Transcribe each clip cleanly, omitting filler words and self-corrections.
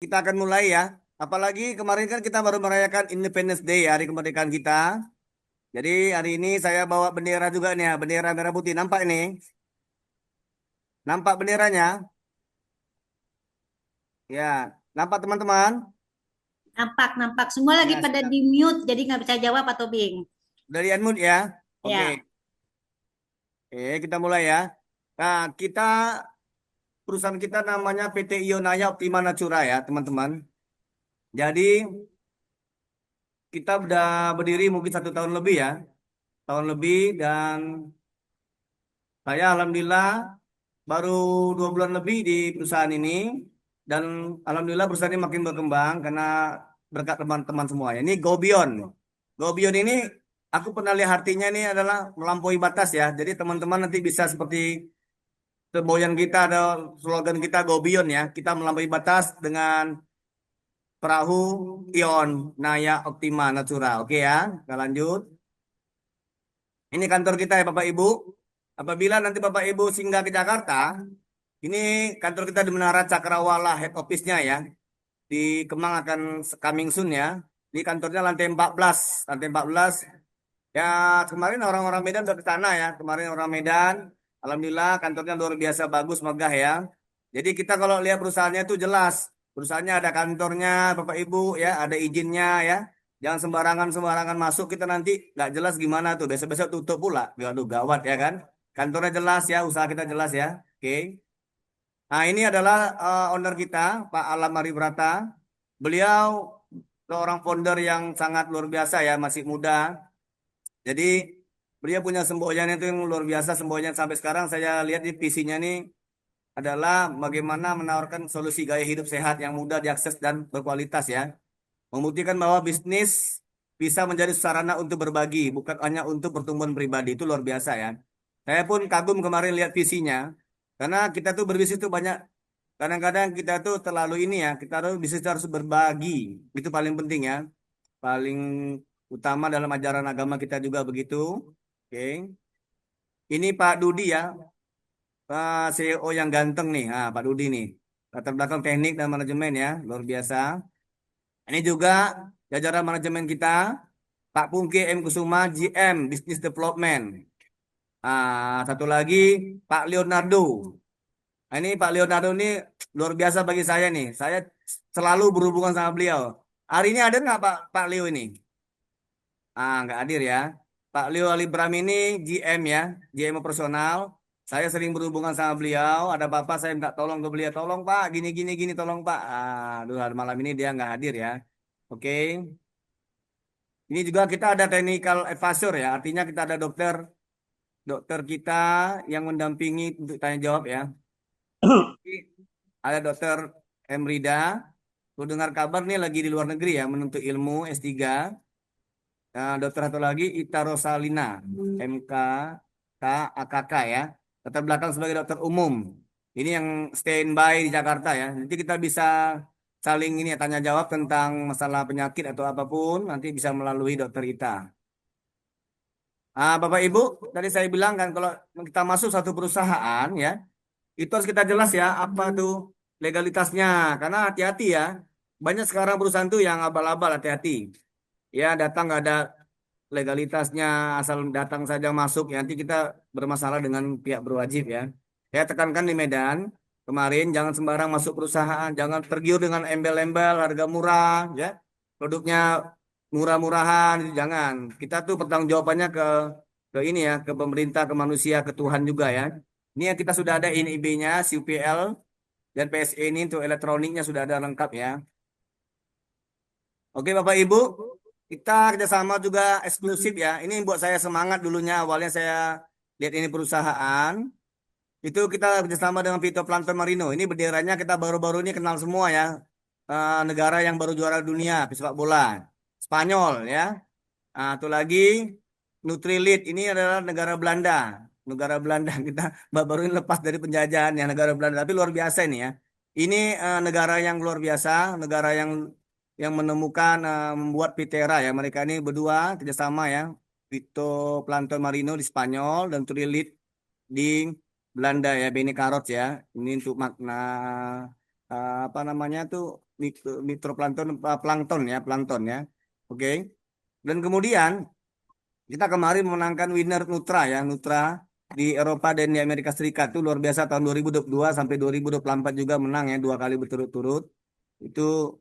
kita akan mulai ya. Apalagi kemarin kan kita baru merayakan Independence Day, hari kemerdekaan kita. Jadi hari ini saya bawa bendera juga nih ya, bendera merah putih. Nampak ini? Nampak benderanya? Ya, nampak teman-teman? Nampak, nampak. Semua lagi Ya, pada siap. di mute, jadi nggak bisa jawab atau Bing. Dari Unmute ya. Oke, Ya, kita mulai ya. Nah, perusahaan kita namanya PT Ionaya Optima Natura ya, teman-teman. Jadi kita udah berdiri mungkin 1 tahun lebih ya, tahun lebih dan saya alhamdulillah baru 2 bulan lebih di perusahaan ini dan alhamdulillah perusahaan ini makin berkembang karena berkat teman-teman semua. Ini Gobion. Gobion ini aku pernah lihat artinya ini adalah melampaui batas ya. Jadi teman-teman nanti bisa seperti semboyan kita ada slogan kita Gobion ya. Kita melampaui batas dengan perahu Ion Naya Optima Natura. Oke ya, kita lanjut. Ini kantor kita ya Bapak Ibu. Apabila nanti Bapak Ibu singgah ke Jakarta, ini kantor kita di Menara Cakrawala head office-nya ya. Di Kemang akan coming soon ya. Di kantornya lantai 14. Lantai 14. Ya kemarin orang-orang Medan udah ke sana ya. Kemarin orang Medan. Alhamdulillah kantornya luar biasa bagus, megah ya. Jadi kita kalau lihat perusahaannya itu jelas. Perusahaannya ada kantornya Bapak Ibu ya. Ada izinnya ya. Jangan sembarangan-sembarangan masuk kita nanti nggak jelas gimana tuh. Besok-besok tutup pula. Aduh gawat ya kan. Kantornya jelas ya. Usaha kita jelas ya. Oke. Nah, ini adalah owner kita, Pak Alam Aribrata. Beliau seorang founder yang sangat luar biasa ya, masih muda. Jadi beliau punya semboyan itu yang luar biasa. Semboyan sampai sekarang saya lihat di visinya nih adalah bagaimana menawarkan solusi gaya hidup sehat yang mudah diakses dan berkualitas ya. Membuktikan bahwa bisnis bisa menjadi sarana untuk berbagi, bukan hanya untuk pertumbuhan pribadi. Itu luar biasa ya. Saya pun kagum kemarin lihat visinya, karena kita tuh berbisnis tuh banyak. Kadang-kadang kita tuh terlalu ini ya, kita harus bisnis harus berbagi. Itu paling penting ya. Paling utama dalam ajaran agama kita juga begitu. Oke. Ini Pak Dudi ya, Pak CEO yang ganteng nih. Ah, Pak Dudi nih. Latar belakang teknik dan manajemen ya, luar biasa. Ini juga jajaran manajemen kita, Pak Pungki M. Kusuma, GM Business Development. Ah, satu lagi Pak Leonardo. Nah, ini Pak Leonardo ini luar biasa bagi saya nih. Saya selalu berhubungan sama beliau. Hari ini ada nggak Pak Leo ini? Ah, nggak hadir ya. Pak Leo Alibram ini GM ya, GM operasional. Saya sering berhubungan sama beliau. Ada apa-apa saya minta tolong ke beliau. Tolong Pak, gini gini gini, tolong Pak. Aduh, malam ini dia nggak hadir ya. Oke. Ini juga kita ada technical advisor ya. Artinya kita ada dokter dokter kita yang mendampingi untuk tanya jawab ya. Ada dokter Emrida. Aku dengar kabar nih lagi di luar negeri ya, menuntut ilmu S3. Nah, dokter satu lagi Ita Rosalina, MK, K, AKK ya. Latar belakang sebagai dokter umum. Ini yang standby di Jakarta ya. Nanti kita bisa saling ini ya, tanya jawab tentang masalah penyakit atau apapun. Nanti bisa melalui dokter Ita. Bapak Ibu, tadi saya bilang kan kalau kita masuk satu perusahaan ya, itu harus kita jelas ya apa tuh legalitasnya. Karena hati-hati ya. Banyak sekarang perusahaan tuh yang abal-abal, hati-hati. Ya datang nggak ada legalitasnya, asal datang saja masuk. Ya, nanti kita bermasalah dengan pihak berwajib ya. Saya tekankan di Medan kemarin jangan sembarang masuk perusahaan, jangan tergiur dengan embel-embel harga murah ya. Produknya murah-murahan, jangan. Kita tuh pertanggungjawabannya ke ini ya, ke pemerintah, ke manusia, ke Tuhan juga ya. Ini yang kita sudah ada INIB-nya, CUPL dan PSE ini untuk elektroniknya sudah ada lengkap ya. Oke Bapak Ibu, kita kerjasama juga eksklusif ya. Ini yang buat saya semangat dulunya. Awalnya saya lihat ini perusahaan. Itu kita kerjasama dengan Vito Planton Marino. Ini benderanya kita baru-baru ini kenal semua ya. Negara yang baru juara dunia sepak bola. Spanyol ya. Itu lagi Nutrilite. Ini adalah negara Belanda. Negara Belanda kita baru ini lepas dari penjajahan ya negara Belanda. Tapi luar biasa ini ya. Ini negara yang luar biasa. Negara yang menemukan membuat Pitera ya. Mereka ini berdua kerjasama ya. Vito Planton Marino di Spanyol dan Nutrilite di Belanda ya, Bene Carot ya. Ini untuk makna apa namanya tuh mikroplankton, plankton ya. Oke. Dan kemudian kita kemarin memenangkan winner Nutra ya, Nutra di Eropa dan di Amerika Serikat tuh luar biasa tahun 2022 sampai 2024 juga menang ya 2 kali berturut-turut. Itu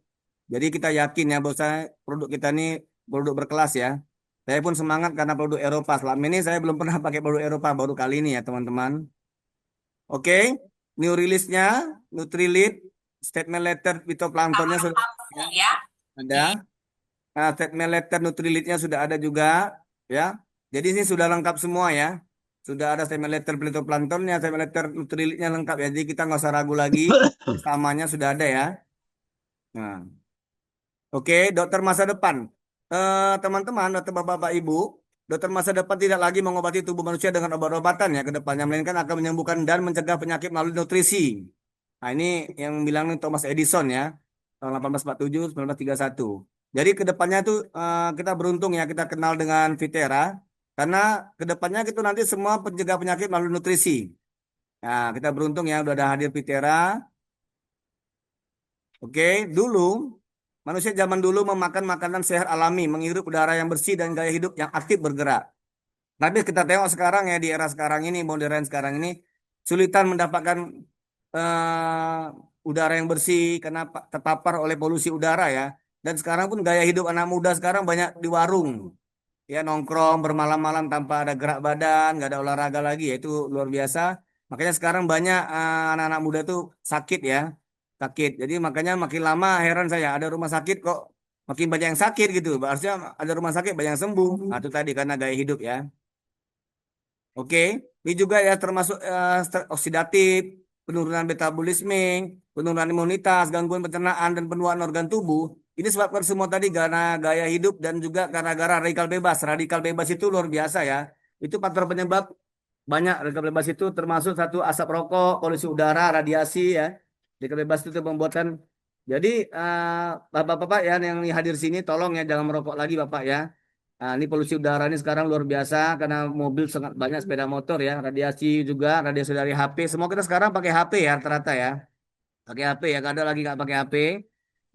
jadi kita yakin ya bahwa produk kita ini produk berkelas ya. Saya pun semangat karena produk Eropa. Selama ini saya belum pernah pakai produk Eropa, baru kali ini ya teman-teman. Oke, new release-nya Nutrilite statement letter phytoplanktonnya sudah ya, ada. Nah, statement letter Nutrilite-nya sudah ada juga ya. Jadi ini sudah lengkap semua ya. Sudah ada statement letter phytoplanktonnya, statement letter Nutrilite-nya lengkap ya. Jadi kita nggak usah ragu lagi. Samanya sudah ada ya. Nah, oke, dokter masa depan. Teman-teman atau bapak-bapak ibu, dokter masa depan tidak lagi mengobati tubuh manusia dengan obat-obatan ya ke depannya, melainkan akan menyembuhkan dan mencegah penyakit melalui nutrisi. Nah, ini yang bilang Thomas Edison ya, tahun 1847, 1931. Jadi ke depannya tuh kita beruntung ya kita kenal dengan Vitera, karena ke depannya itu nanti semua pencegah penyakit melalui nutrisi. Nah, kita beruntung ya udah ada hadir Vitera. Oke, dulu manusia zaman dulu memakan makanan sehat alami, menghirup udara yang bersih dan gaya hidup yang aktif bergerak. Tapi kita tengok sekarang ya di era sekarang ini, modern sekarang ini, sulitan mendapatkan udara yang bersih karena terpapar oleh polusi udara ya. Dan sekarang pun gaya hidup anak muda sekarang banyak di warung, ya nongkrong bermalam-malam tanpa ada gerak badan, nggak ada olahraga lagi, ya itu luar biasa. Makanya sekarang banyak anak-anak muda tuh sakit ya, sakit. Jadi makanya makin lama heran saya ada rumah sakit kok makin banyak yang sakit gitu. Harusnya ada rumah sakit banyak yang sembuh. Nah, itu tadi karena gaya hidup ya. Oke, ini juga ya termasuk stres oksidatif, penurunan metabolisme, penurunan imunitas, gangguan pencernaan dan penuaan organ tubuh. Ini sebabkan semua tadi karena gaya hidup dan juga gara-gara radikal bebas. Radikal bebas itu luar biasa ya. Itu faktor penyebab banyak radikal bebas itu termasuk satu asap rokok, polusi udara, radiasi ya. Radikal bebas itu membuatkan. Jadi bapak-bapak ya yang hadir sini tolong ya jangan merokok lagi bapak ya. Nah, ini polusi udara ini sekarang luar biasa karena mobil sangat banyak sepeda motor ya, radiasi juga, radiasi dari HP. Semua kita sekarang pakai HP ya rata-rata ya, pakai HP ya, kadang lagi nggak pakai HP.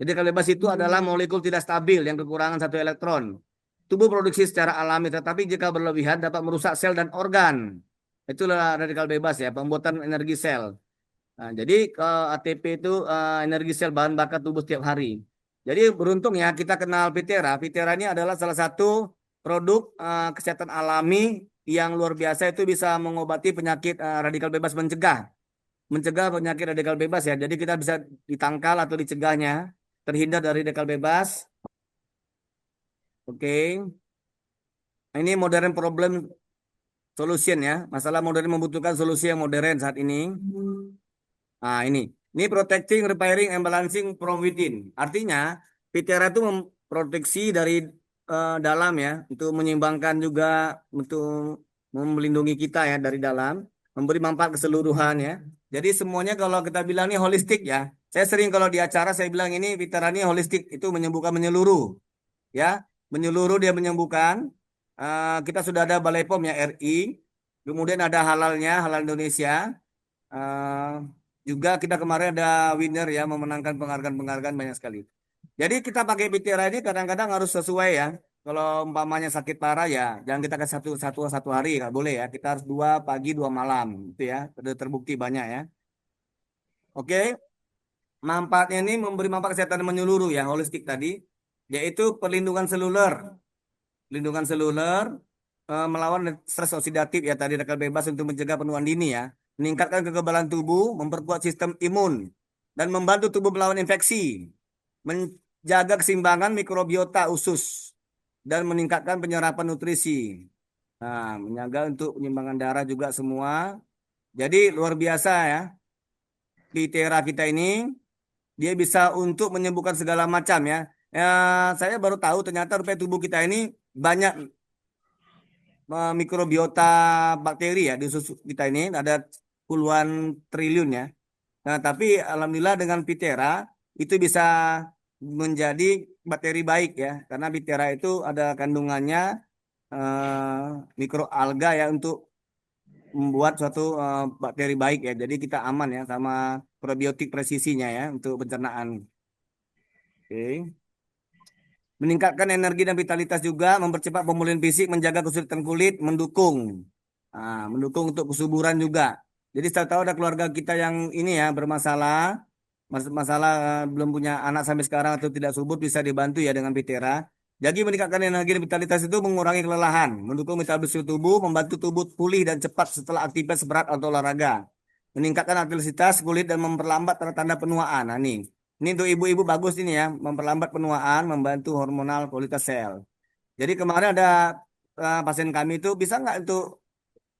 Jadi kalau bebas itu adalah molekul tidak stabil yang kekurangan satu elektron. Tubuh produksi secara alami, tetapi jika berlebihan dapat merusak sel dan organ. Itulah radikal bebas ya, pembuatan energi sel. Nah, jadi ATP itu energi sel bahan bakar tubuh setiap hari. Jadi beruntung ya kita kenal Pitera. Pitera ini adalah salah satu produk kesehatan alami yang luar biasa itu bisa mengobati penyakit radikal bebas mencegah penyakit radikal bebas ya. Jadi kita bisa ditangkal atau dicegahnya, terhindar dari radikal bebas. Oke. Nah, ini modern problem solution ya. Masalah modern membutuhkan solusi yang modern saat ini. Nah, ini protecting, repairing, and balancing from within. Artinya, PTR itu memproteksi dari dalam ya, untuk menyeimbangkan juga, untuk melindungi kita ya dari dalam, memberi manfaat keseluruhan ya. Jadi semuanya kalau kita bilang ini holistik ya. Saya sering kalau di acara saya bilang ini PTR ini holistik, itu menyembuhkan menyeluruh ya, menyeluruh dia menyembuhkan. Kita sudah ada Balai POM ya RI, kemudian ada halalnya, halal Indonesia. Eh, Juga kita kemarin ada winner ya memenangkan penghargaan-penghargaan banyak sekali. Jadi kita pakai Bitera ini kadang-kadang harus sesuai ya. Kalau umpamanya sakit parah ya, jangan kita kasih satu hari nggak boleh ya. Kita harus 2 pagi 2 malam itu ya. Sudah terbukti banyak ya. Oke, manfaatnya ini memberi manfaat kesehatan menyeluruh ya holistik tadi, yaitu perlindungan seluler, perlindungan seluler, melawan stres oksidatif ya tadi radikal bebas untuk mencegah penuaan dini ya, meningkatkan kekebalan tubuh, memperkuat sistem imun, dan membantu tubuh melawan infeksi, menjaga keseimbangan mikrobiota usus, dan meningkatkan penyerapan nutrisi. Nah, menjaga untuk penyimbangan darah juga semua. Jadi luar biasa ya. Di Tera kita ini dia bisa untuk menyembuhkan segala macam ya. Ya, saya baru tahu ternyata rupanya tubuh kita ini banyak mikrobiota bakteri ya di susu kita ini ada puluhan triliun ya. Nah, tapi alhamdulillah dengan Pitera itu bisa menjadi bakteri baik ya, karena Pitera itu ada kandungannya mikroalga ya untuk membuat suatu bakteri baik ya. Jadi kita aman ya sama probiotik presisinya ya untuk pencernaan. Oke. Meningkatkan energi dan vitalitas juga, mempercepat pemulihan fisik, menjaga kesulitan kulit, mendukung. Mendukung untuk kesuburan juga. Jadi saya tahu ada keluarga kita yang ini ya bermasalah, masalah belum punya anak sampai sekarang atau tidak subur bisa dibantu ya dengan Pitera. Jadi meningkatkan energi dan vitalitas itu mengurangi kelelahan, mendukung metabolisme tubuh, membantu tubuh pulih dan cepat setelah aktivitas berat atau olahraga. Meningkatkan aktivitas kulit dan memperlambat tanda-tanda penuaan. Nah, nih. Ini untuk ibu-ibu bagus ini ya, memperlambat penuaan, membantu hormonal kualitas sel. Jadi kemarin ada pasien kami itu bisa nggak untuk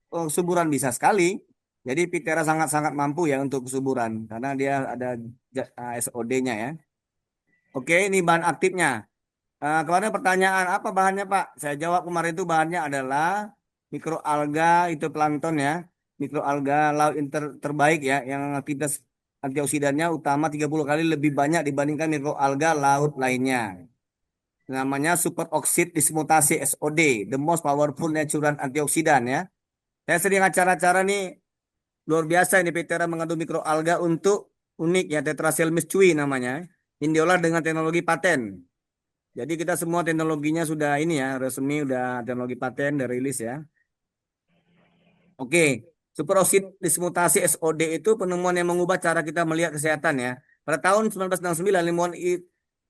kesuburan bisa sekali. Jadi Pitera sangat-sangat mampu ya untuk kesuburan karena dia ada SOD-nya ya. Oke, ini bahan aktifnya. Kemarin pertanyaan apa bahannya Pak? Saya jawab kemarin itu bahannya adalah mikroalga itu plankton ya. Mikroalga laut yang terbaik ya yang aktivitas antioksidannya utama 30 kali lebih banyak dibandingkan mikroalga laut lainnya. Namanya superoxide dismutase SOD, the most powerful natural antioksidan ya. Saya sering acara-acara nih luar biasa ini Petera mengandung mikroalga untuk unik ya Tetraselmis cui namanya. Ini diolah dengan teknologi paten. Jadi kita semua teknologinya sudah ini ya, resmi udah teknologi paten udah rilis ya. Oke, superoksid dismutasi SOD itu penemuan yang mengubah cara kita melihat kesehatan ya. Pada tahun 1969 ilmuwan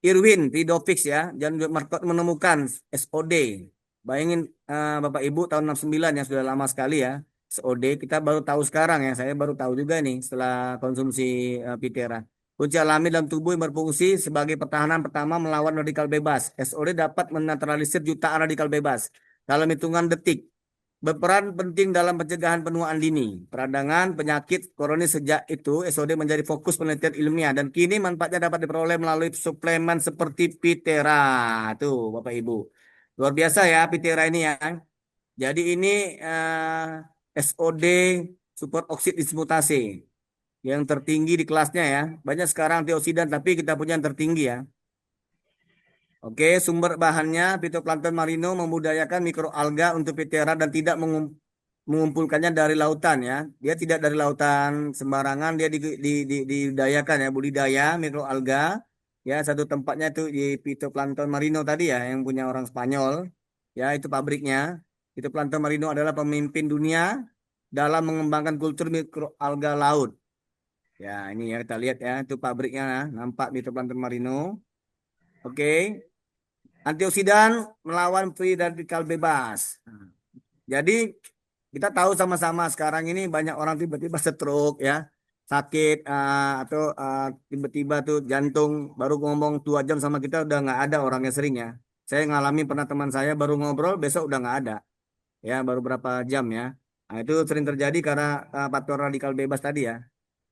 Irwin Ridovix ya dan Markot menemukan SOD. Bayangin Bapak Ibu tahun 69 yang sudah lama sekali ya. SOD kita baru tahu sekarang ya. Saya baru tahu juga nih setelah konsumsi Pitera. Kunci alami dalam tubuh yang berfungsi sebagai pertahanan pertama melawan radikal bebas. SOD dapat menetralisir jutaan radikal bebas dalam hitungan detik. Berperan penting dalam pencegahan penuaan dini, peradangan, penyakit kronis sejak itu SOD menjadi fokus penelitian ilmiah dan kini manfaatnya dapat diperoleh melalui suplemen seperti Pitera. Tuh, Bapak Ibu. Luar biasa ya Pitera ini ya. Jadi ini SOD super oksid dismutase yang tertinggi di kelasnya ya. Banyak sekarang antioksidan tapi kita punya yang tertinggi ya. Oke, sumber bahannya fitoplankton marino membudidayakan mikroalga untuk Pitera dan tidak mengumpulkannya dari lautan ya. Dia tidak dari lautan sembarangan, dia dibudidayakan ya, budidaya mikroalga. Ya, satu tempatnya itu di fitoplankton marino tadi ya, yang punya orang Spanyol. Ya, itu pabriknya. Fitoplankton marino adalah pemimpin dunia dalam mengembangkan kultur mikroalga laut. Ya, ini ya kita lihat ya, itu pabriknya, nampak fitoplankton marino. Oke. Antioksidan melawan free radikal bebas. Nah, jadi kita tahu sama-sama sekarang ini banyak orang tiba-tiba stroke ya, sakit atau tiba-tiba tuh jantung baru ngomong 2 jam sama kita udah nggak ada orangnya sering ya. Saya ngalamin pernah teman saya baru ngobrol besok udah nggak ada ya baru berapa jam ya. Nah, itu sering terjadi karena faktor radikal bebas tadi ya.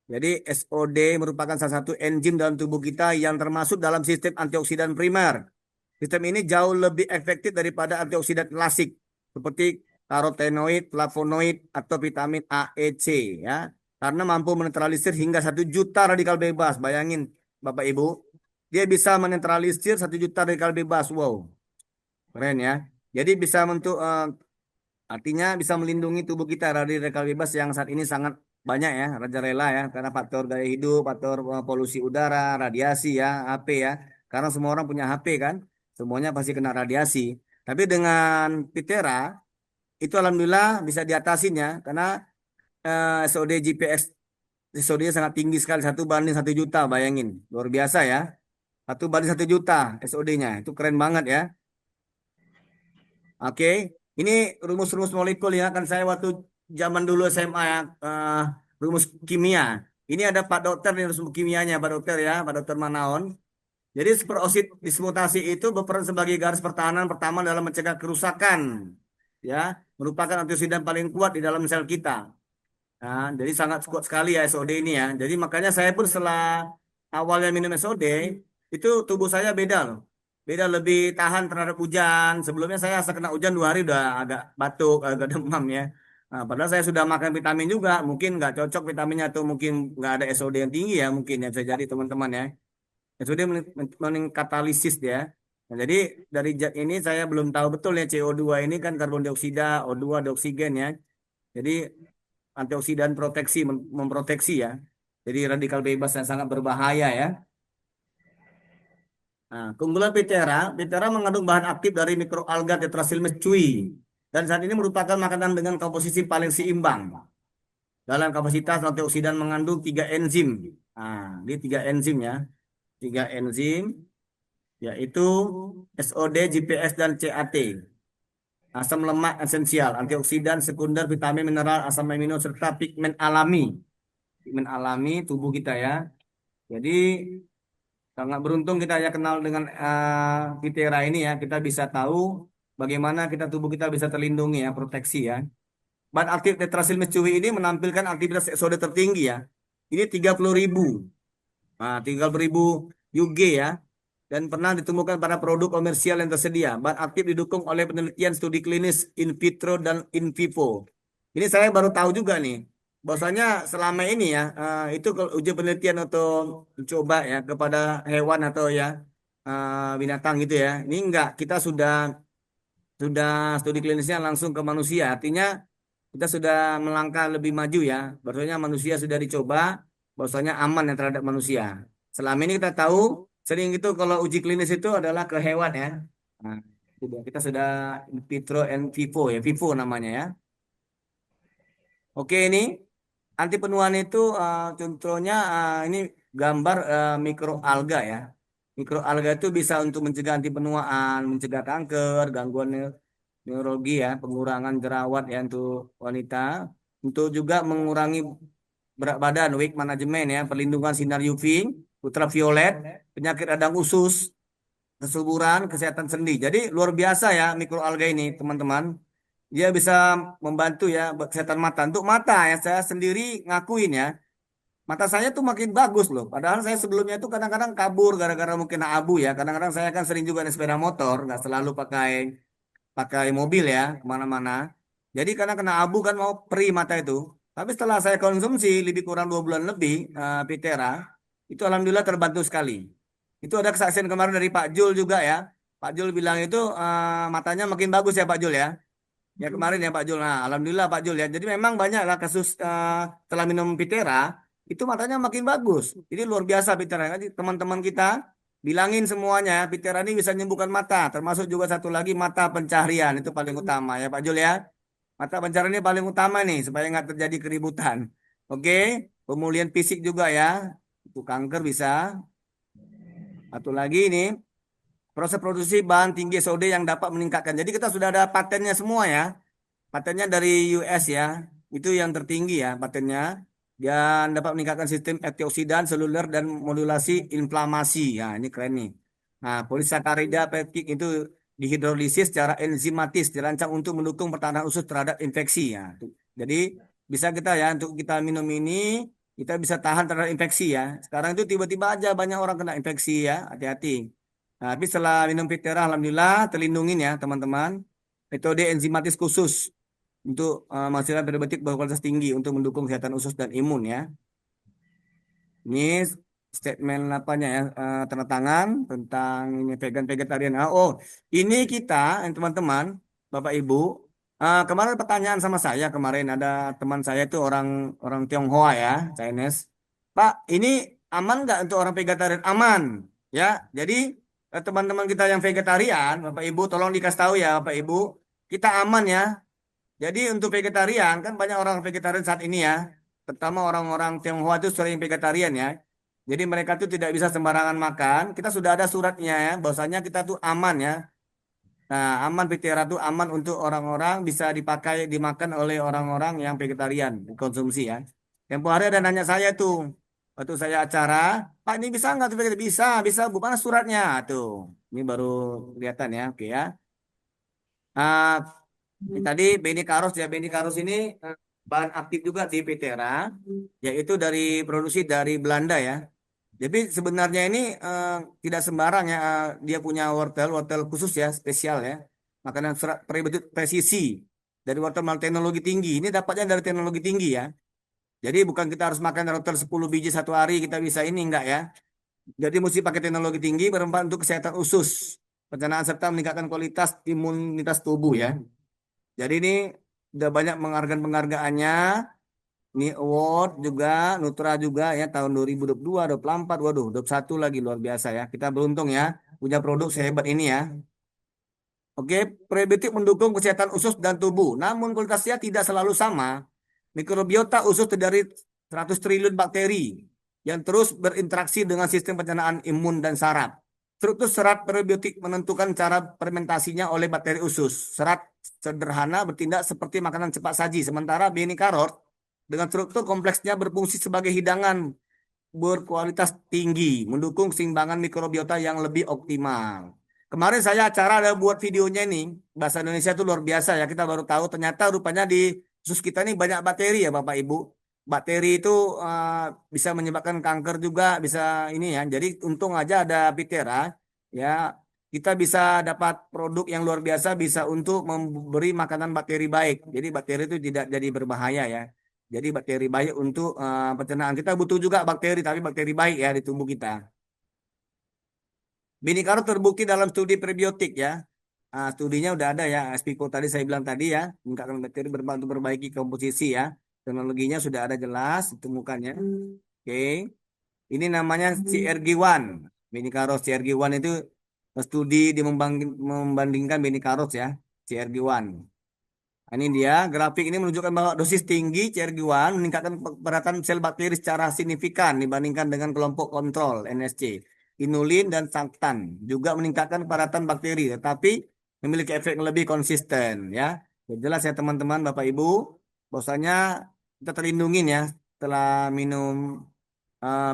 Jadi SOD merupakan salah satu enzim dalam tubuh kita yang termasuk dalam sistem antioksidan primer. Sistem ini jauh lebih efektif daripada antioksidan klasik seperti karotenoid, flavonoid, atau vitamin A, E, C ya. Karena mampu menetralisir hingga 1 juta radikal bebas. Bayangin Bapak Ibu, dia bisa menetralisir 1 juta radikal bebas. Wow, keren ya. Jadi bisa artinya bisa melindungi tubuh kita dari radikal bebas yang saat ini sangat banyak ya, raja-rela ya, karena faktor gaya hidup, faktor polusi udara, radiasi ya, HP ya. Karena semua orang punya HP kan, semuanya pasti kena radiasi. Tapi dengan Pitera itu alhamdulillah bisa diatasinya karena SOD GPS SOD-nya sangat tinggi sekali 1 banding 1 juta, bayangin luar biasa ya. 1 banding 1 juta SOD-nya itu keren banget ya. Oke, ini rumus-rumus molekul ya kan saya waktu zaman dulu SMA ya, rumus kimia. Ini ada Pak Dokter nih rumus kimianya Pak Dokter ya, Pak Dokter Manaon. Jadi superoksid dismutasi itu berperan sebagai garis pertahanan pertama dalam mencegah kerusakan, ya, merupakan antioksidan paling kuat di dalam sel kita. Nah, jadi sangat kuat sekali ya SOD ini ya. Jadi makanya saya pun setelah awalnya minum SOD, itu tubuh saya beda loh. Beda lebih tahan terhadap hujan. Sebelumnya saya kena hujan 2 hari udah agak batuk, agak demam ya. Nah, padahal saya sudah makan vitamin juga. Mungkin nggak cocok vitaminnya atau mungkin nggak ada SOD yang tinggi ya. Mungkin ya bisa jadi teman-teman ya. SOD meningkatalisis dia. Nah, jadi dari zat ini saya belum tahu betul ya CO2 ini kan karbon dioksida, O2 ada oksigen ya. Jadi antioksidan proteksi memproteksi ya. Jadi radikal bebas yang sangat berbahaya ya. Nah, keunggulan Pitera mengandung bahan aktif dari mikroalga Tetrasilmus cui dan saat ini merupakan makanan dengan komposisi paling seimbang. Dalam kapasitas antioksidan mengandung tiga enzim. Nah, ini tiga enzim ya, tiga enzim yaitu SOD, GPS dan CAT. Asam lemak esensial, antioksidan, sekunder, vitamin, mineral, asam amino serta pigmen alami. Pigmen alami tubuh kita ya. Jadi sangat beruntung kita ya kenal dengan Pitera ini ya. Kita bisa tahu bagaimana tubuh kita bisa terlindungi ya, proteksi ya. Bahan aktif tetrasil mecuwi ini menampilkan aktivitas sode tertinggi ya. Ini 30.000. Nah, 30.000 UG ya. Dan pernah ditemukan pada produk komersial yang tersedia. Bahan aktif didukung oleh penelitian studi klinis in vitro dan in vivo. Ini saya baru tahu juga nih. Bahwasanya selama ini ya, itu kalau uji penelitian atau coba ya kepada hewan atau ya binatang gitu ya. Ini enggak, kita sudah studi klinisnya langsung ke manusia. Artinya kita sudah melangkah lebih maju ya. Bahwasanya manusia sudah dicoba, bahwasanya aman yang terhadap manusia. Selama ini kita tahu sering itu kalau uji klinis itu adalah ke hewan ya. Nah, kita sudah in vitro and vivo ya, vivo namanya ya. Oke ini anti penuaan itu contohnya ini gambar mikroalga ya. Mikroalga itu bisa untuk mencegah anti penuaan, mencegah kanker, gangguan neurologi ya, pengurangan jerawat ya untuk wanita, untuk juga mengurangi berat badan, weight management ya, perlindungan sinar UV, ultraviolet, penyakit radang usus, kesuburan, kesehatan sendi. Jadi luar biasa ya mikroalga ini, teman-teman. Dia bisa membantu ya buat kesehatan mata. Untuk mata ya, saya sendiri ngakuin ya, mata saya tuh makin bagus loh. Padahal saya sebelumnya itu kadang-kadang kabur gara-gara mungkin abu ya. Kadang-kadang saya kan sering juga naik sepeda motor, nggak selalu pakai pakai mobil ya kemana-mana. Jadi karena kena abu kan mau perih mata itu. Tapi setelah saya konsumsi lebih kurang 2 bulan lebih Pitera, itu alhamdulillah terbantu sekali. Itu ada kesaksian kemarin dari Pak Jul juga ya. Pak Jul bilang itu matanya makin bagus ya Pak Jul ya. Ya kemarin ya Pak Jul. Nah, alhamdulillah Pak Jul ya. Jadi memang banyak lah kasus setelah minum Pitera itu matanya makin bagus. Jadi luar biasa Pitera. Jadi teman-teman kita bilangin semuanya, Pitera ini bisa menyembuhkan mata, termasuk juga satu lagi mata pencaharian itu paling utama ya Pak Jul ya. Mata pencaharian ini paling utama nih supaya nggak terjadi keributan. Oke, pemulihan fisik juga ya. Itu kanker bisa. Satu lagi ini proses produksi bahan tinggi SOD yang dapat meningkatkan. Jadi kita sudah ada patennya semua ya. Patennya dari US ya. Itu yang tertinggi ya patennya. Dan dapat meningkatkan sistem antioksidan, seluler, dan modulasi inflamasi. Ya, ini keren nih. Nah, polisakarida peptik itu dihidrolisis secara enzimatis, dirancang untuk mendukung pertahanan usus terhadap infeksi. Ya. Jadi, bisa kita ya, untuk kita minum ini, kita bisa tahan terhadap infeksi ya. Sekarang itu tiba-tiba aja banyak orang kena infeksi ya, hati-hati. Nah, tapi setelah minum Pitera, alhamdulillah terlindungin ya teman-teman. Metode enzimatis khusus untuk menghasilkan probiotik berkualitas tinggi untuk mendukung kesehatan usus dan imun ya. Ini statement apanya ya, tanda tangan tentang ini vegan vegetarian. Ini kita teman-teman, Bapak Ibu, kemarin pertanyaan sama saya kemarin ada teman saya itu orang orang Tionghoa ya, Chinese. Pak, ini aman nggak untuk orang vegetarian? Aman, ya. Jadi teman-teman kita yang vegetarian, Bapak Ibu, tolong dikasih tahu ya, Bapak Ibu, kita aman ya. Jadi untuk vegetarian kan banyak orang vegetarian saat ini ya, terutama orang-orang Tionghoa itu sering vegetarian ya. Jadi mereka tuh tidak bisa sembarangan makan. Kita sudah ada suratnya ya, bahwasanya kita tuh aman ya. Nah, aman Pitera tuh aman untuk orang-orang bisa dipakai dimakan oleh orang-orang yang vegetarian konsumsi ya. Tempo hari ada nanya saya tuh, waktu saya acara, Pak ini bisa nggak tuh vegetarian? Bisa, bisa. Bu mana suratnya? Tuh, ini baru kelihatan ya, oke ya. Ah, ini tadi Beni Karos ya, Beni Karos ini bahan aktif juga di Pitera, yaitu dari produksi dari Belanda ya. Jadi sebenarnya ini tidak sembarang ya, dia punya wortel, wortel khusus ya, spesial ya. Makanan serat prebiotik presisi dari wortel teknologi tinggi. Ini dapatnya dari teknologi tinggi ya. Jadi bukan kita harus makan wortel 10 biji satu hari kita bisa ini enggak ya. Jadi mesti pakai teknologi tinggi bermanfaat untuk kesehatan usus, pencernaan serta meningkatkan kualitas imunitas tubuh ya. Jadi ini udah banyak penghargaan-penghargaannya Ini award juga, Nutra juga ya tahun 2022, 2024, waduh, 21 lagi luar biasa ya. Kita beruntung ya punya produk sehebat ini ya. Oke, prebiotik mendukung kesehatan usus dan tubuh, namun kualitasnya tidak selalu sama. Mikrobiota usus terdiri 100 triliun bakteri yang terus berinteraksi dengan sistem pencernaan imun dan saraf. Struktur serat prebiotik menentukan cara fermentasinya oleh bakteri usus. Serat sederhana bertindak seperti makanan cepat saji, sementara bini karot dengan struktur kompleksnya berfungsi sebagai hidangan berkualitas tinggi, mendukung keseimbangan mikrobiota yang lebih optimal. Kemarin saya acara ada buat videonya ini, bahasa Indonesia itu luar biasa ya. Kita baru tahu ternyata rupanya di usus kita ini banyak bakteri ya Bapak Ibu. Bakteri itu bisa menyebabkan kanker juga, bisa ini ya. Jadi untung aja ada Pitera ya. Kita bisa dapat produk yang luar biasa bisa untuk memberi makanan bakteri baik. Jadi bakteri itu tidak jadi berbahaya ya. Jadi bakteri baik untuk pencernaan. Kita butuh juga bakteri, tapi bakteri baik ya di tubuh kita. Bini karot terbukti dalam studi prebiotik ya. Studinya udah ada ya. SPIKO tadi saya bilang tadi ya. Meningkatkan bakteri berbantu perbaiki komposisi ya. Teknologinya sudah ada jelas ditemukannya. Oke. Ini namanya CRG1. Bini karot CRG1 itu studi membandingkan bini karot ya. CRG1. Nah, ini dia, grafik ini menunjukkan bahwa dosis tinggi CRG1 meningkatkan kepadatan sel bakteri secara signifikan dibandingkan dengan kelompok kontrol NSC. Inulin dan Santan juga meningkatkan kepadatan bakteri, tetapi memiliki efek yang lebih konsisten ya. Jelas ya teman-teman, Bapak Ibu, bahwasanya kita terlindungin ya setelah minum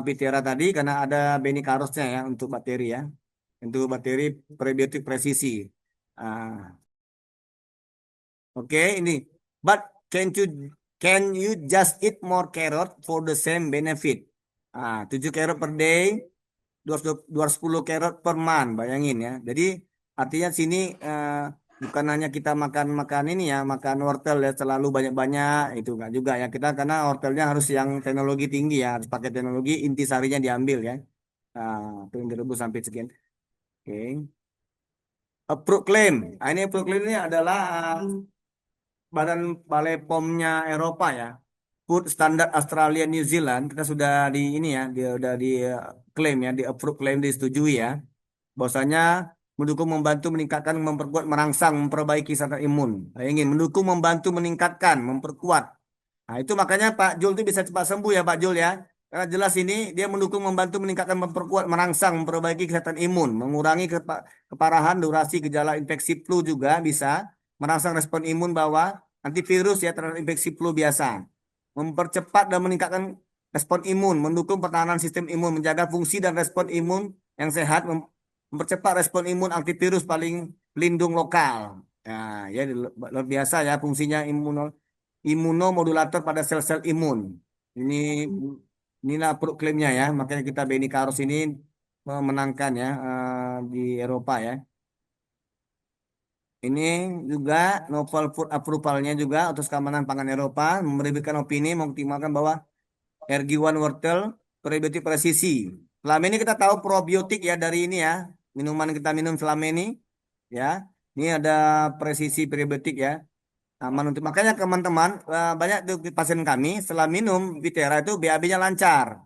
Pitera tadi karena ada benikarosnya ya untuk bakteri ya, untuk bakteri prebiotik presisi. Ah, Oke, ini. But can you just eat more carrot for the same benefit? 7 carrot per day, 210 carrot per month, bayangin ya. Jadi artinya sini bukan hanya kita makan ini ya, makan wortel ya selalu banyak-banyak itu enggak juga ya. Kita karena wortelnya harus yang teknologi tinggi ya, harus pakai teknologi intisarinya diambil ya. Itu yang direbus sampai sekian. Oke. Approved claim. Ini approved claim ini adalah Badan Balai POM-nya Eropa ya. Food Standard Australia New Zealand kita sudah di ini ya, dia udah di klaim ya, di approve klaim disetujui ya. Bahwasanya mendukung membantu meningkatkan memperkuat merangsang memperbaiki sistem imun. Saya ingin mendukung membantu meningkatkan memperkuat. Nah, itu makanya Pak Jul itu bisa cepat sembuh ya Pak Jul ya. Karena jelas ini dia mendukung membantu meningkatkan memperkuat merangsang memperbaiki kesehatan imun, mengurangi keparahan durasi gejala infeksi flu juga bisa merangsang respon imun bawah antivirus ya terhadap infeksi flu biasa. Mempercepat dan meningkatkan respon imun, mendukung pertahanan sistem imun, menjaga fungsi dan respon imun yang sehat, mempercepat respon imun antivirus paling pelindung lokal. Nah, ya luar biasa ya fungsinya imunomodulator pada sel-sel imun. Ini inilah proklamnya ya, makanya kita Beni Karos ini memenangkan ya di Eropa ya. Ini juga novel food approval-nya juga untuk keamanan pangan Eropa memberikan opini mengoptimalkan bahwa RG1 wortel prebiotik presisi. Selama ini kita tahu probiotik ya dari ini ya, minuman kita minum selama ini ya. Ini ada presisi prebiotik ya. Aman untuk makanya teman-teman banyak tuh pasien kami setelah minum Vitera itu BAB-nya lancar.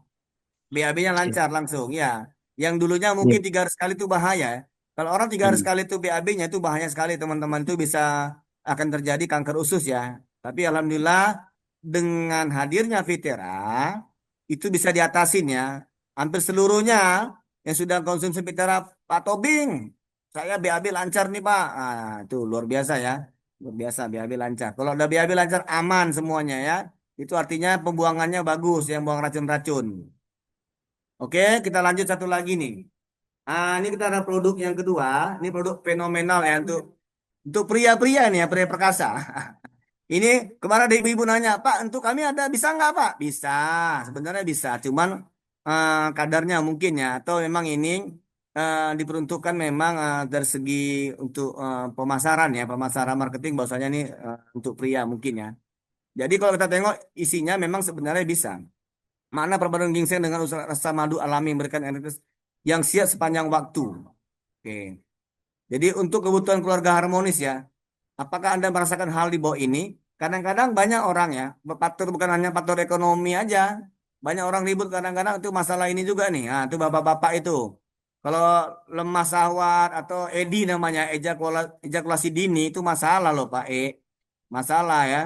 BAB-nya Siap. lancar langsung ya. Yang dulunya Iya, mungkin 3 hari sekali itu bahaya. Kalau orang 3 hari hmm, sekali itu BAB-nya itu bahaya sekali teman-teman itu bisa akan terjadi kanker usus ya. Tapi alhamdulillah dengan hadirnya Vitera itu bisa diatasin ya. Hampir seluruhnya yang sudah konsumsi Vitera Pak Tobing, saya BAB lancar nih Pak. Itu luar biasa ya. Luar biasa BAB lancar. Kalau udah BAB lancar aman semuanya ya. Itu artinya pembuangannya bagus yang buang racun-racun. Oke, kita lanjut satu lagi nih. Ini kita ada produk yang kedua. Ini produk fenomenal ya untuk pria-pria nih ya, pria perkasa. Ini kemarin ada ibu-ibu nanya, Pak, untuk kami ada bisa nggak Pak? Bisa, sebenarnya bisa. Cuman kadarnya mungkin ya, atau memang ini diperuntukkan memang dari segi untuk pemasaran ya, pemasaran marketing bahwasanya ini untuk pria mungkin ya. Jadi kalau kita tengok isinya memang sebenarnya bisa. Mana perpaduan ginseng dengan unsur rasa madu alami memberikan energi yang siap sepanjang waktu. Oke. Jadi untuk kebutuhan keluarga harmonis ya, apakah Anda merasakan hal di bawah ini? kadang-kadang banyak orang ya, faktor bukan hanya faktor ekonomi aja. Banyak orang ribut kadang-kadang itu masalah ini juga nih. Nah, itu bapak-bapak itu. Kalau lemah syahwat atau EDI namanya ejakulasi dini itu masalah loh Pak Masalah ya.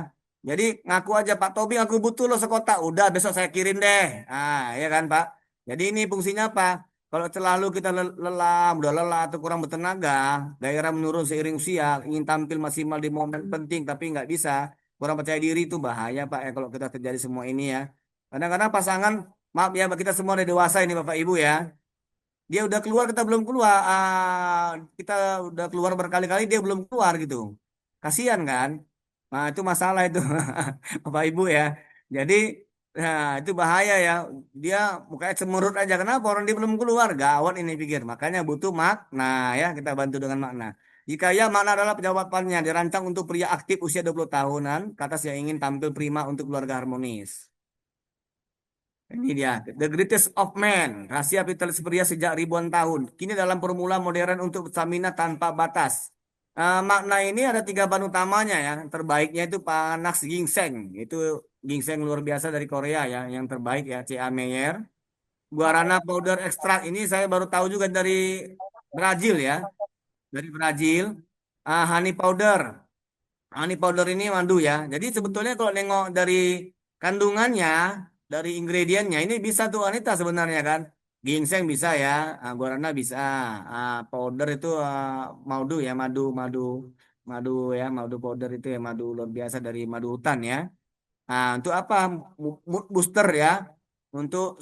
Jadi ngaku aja Pak Tobi aku butuh lo sekotak. Udah besok saya kirim deh. Ah, ya kan Pak. Jadi ini fungsinya apa? Kalau terlalu kita lelah, udah lelah atau kurang bertenaga, gairah menurun seiring usia, ingin tampil maksimal di momen penting tapi nggak bisa, kurang percaya diri itu bahaya Pak ya kalau kita terjadi semua ini ya. Kadang-kadang pasangan, maaf ya kita semua udah dewasa ini Bapak Ibu ya. Dia udah keluar kita belum keluar, kita udah keluar berkali-kali dia belum keluar gitu. Kasihan kan? Nah itu masalah itu Bapak Ibu ya. Jadi nah, itu bahaya ya. Dia mukanya cemberut aja. Kenapa orang dia belum keluar? Gawat ini pikir. Makanya butuh makna ya. Kita bantu dengan makna. Jika ya makna adalah jawabannya dirancang untuk pria aktif usia 20 tahunan, kata yang ingin tampil prima untuk keluarga harmonis. Ini dia, The Greatest of Men, rahasia vitalis pria sejak ribuan tahun. Kini dalam formula modern untuk stamina tanpa batas. Makna ini ada tiga bahan utamanya ya. Yang terbaiknya itu Panax Ginseng. Itu ginseng luar biasa dari Korea ya. Yang terbaik ya, C.A. Meyer. Guarana powder extract ini saya baru tahu juga dari Brazil ya. Dari Brazil. Honey powder. Honey powder ini madu ya. Jadi sebetulnya kalau nengok dari kandungannya, dari ingredientnya, ini bisa tuh wanita sebenarnya kan. Ginseng bisa ya, guarana bisa. Powder itu madu ya, madu ya, madu powder itu ya, madu luar biasa dari madu hutan ya. Untuk apa? Mood booster ya. Untuk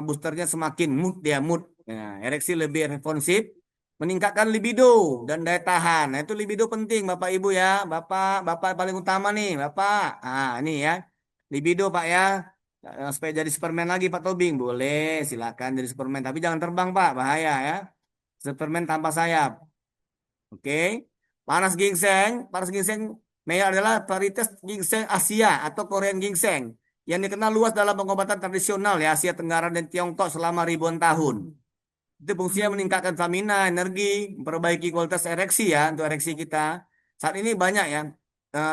boosternya semakin mood. Ya, ereksi lebih responsif, meningkatkan libido dan daya tahan. Nah, itu libido penting Bapak Ibu ya. Bapak paling utama nih, Bapak. Ini ya. Libido Pak ya. Supaya jadi Superman lagi Pak Tobing. Boleh, silakan jadi Superman, tapi jangan terbang Pak, bahaya ya. Superman tanpa sayap. Oke. Panas ginseng Meyer adalah varietas ginseng Asia atau Korean ginseng yang dikenal luas dalam pengobatan tradisional ya Asia Tenggara dan Tiongkok selama ribuan tahun. Itu fungsinya meningkatkan stamina, energi, memperbaiki kualitas ereksi ya untuk ereksi kita. Saat ini banyak ya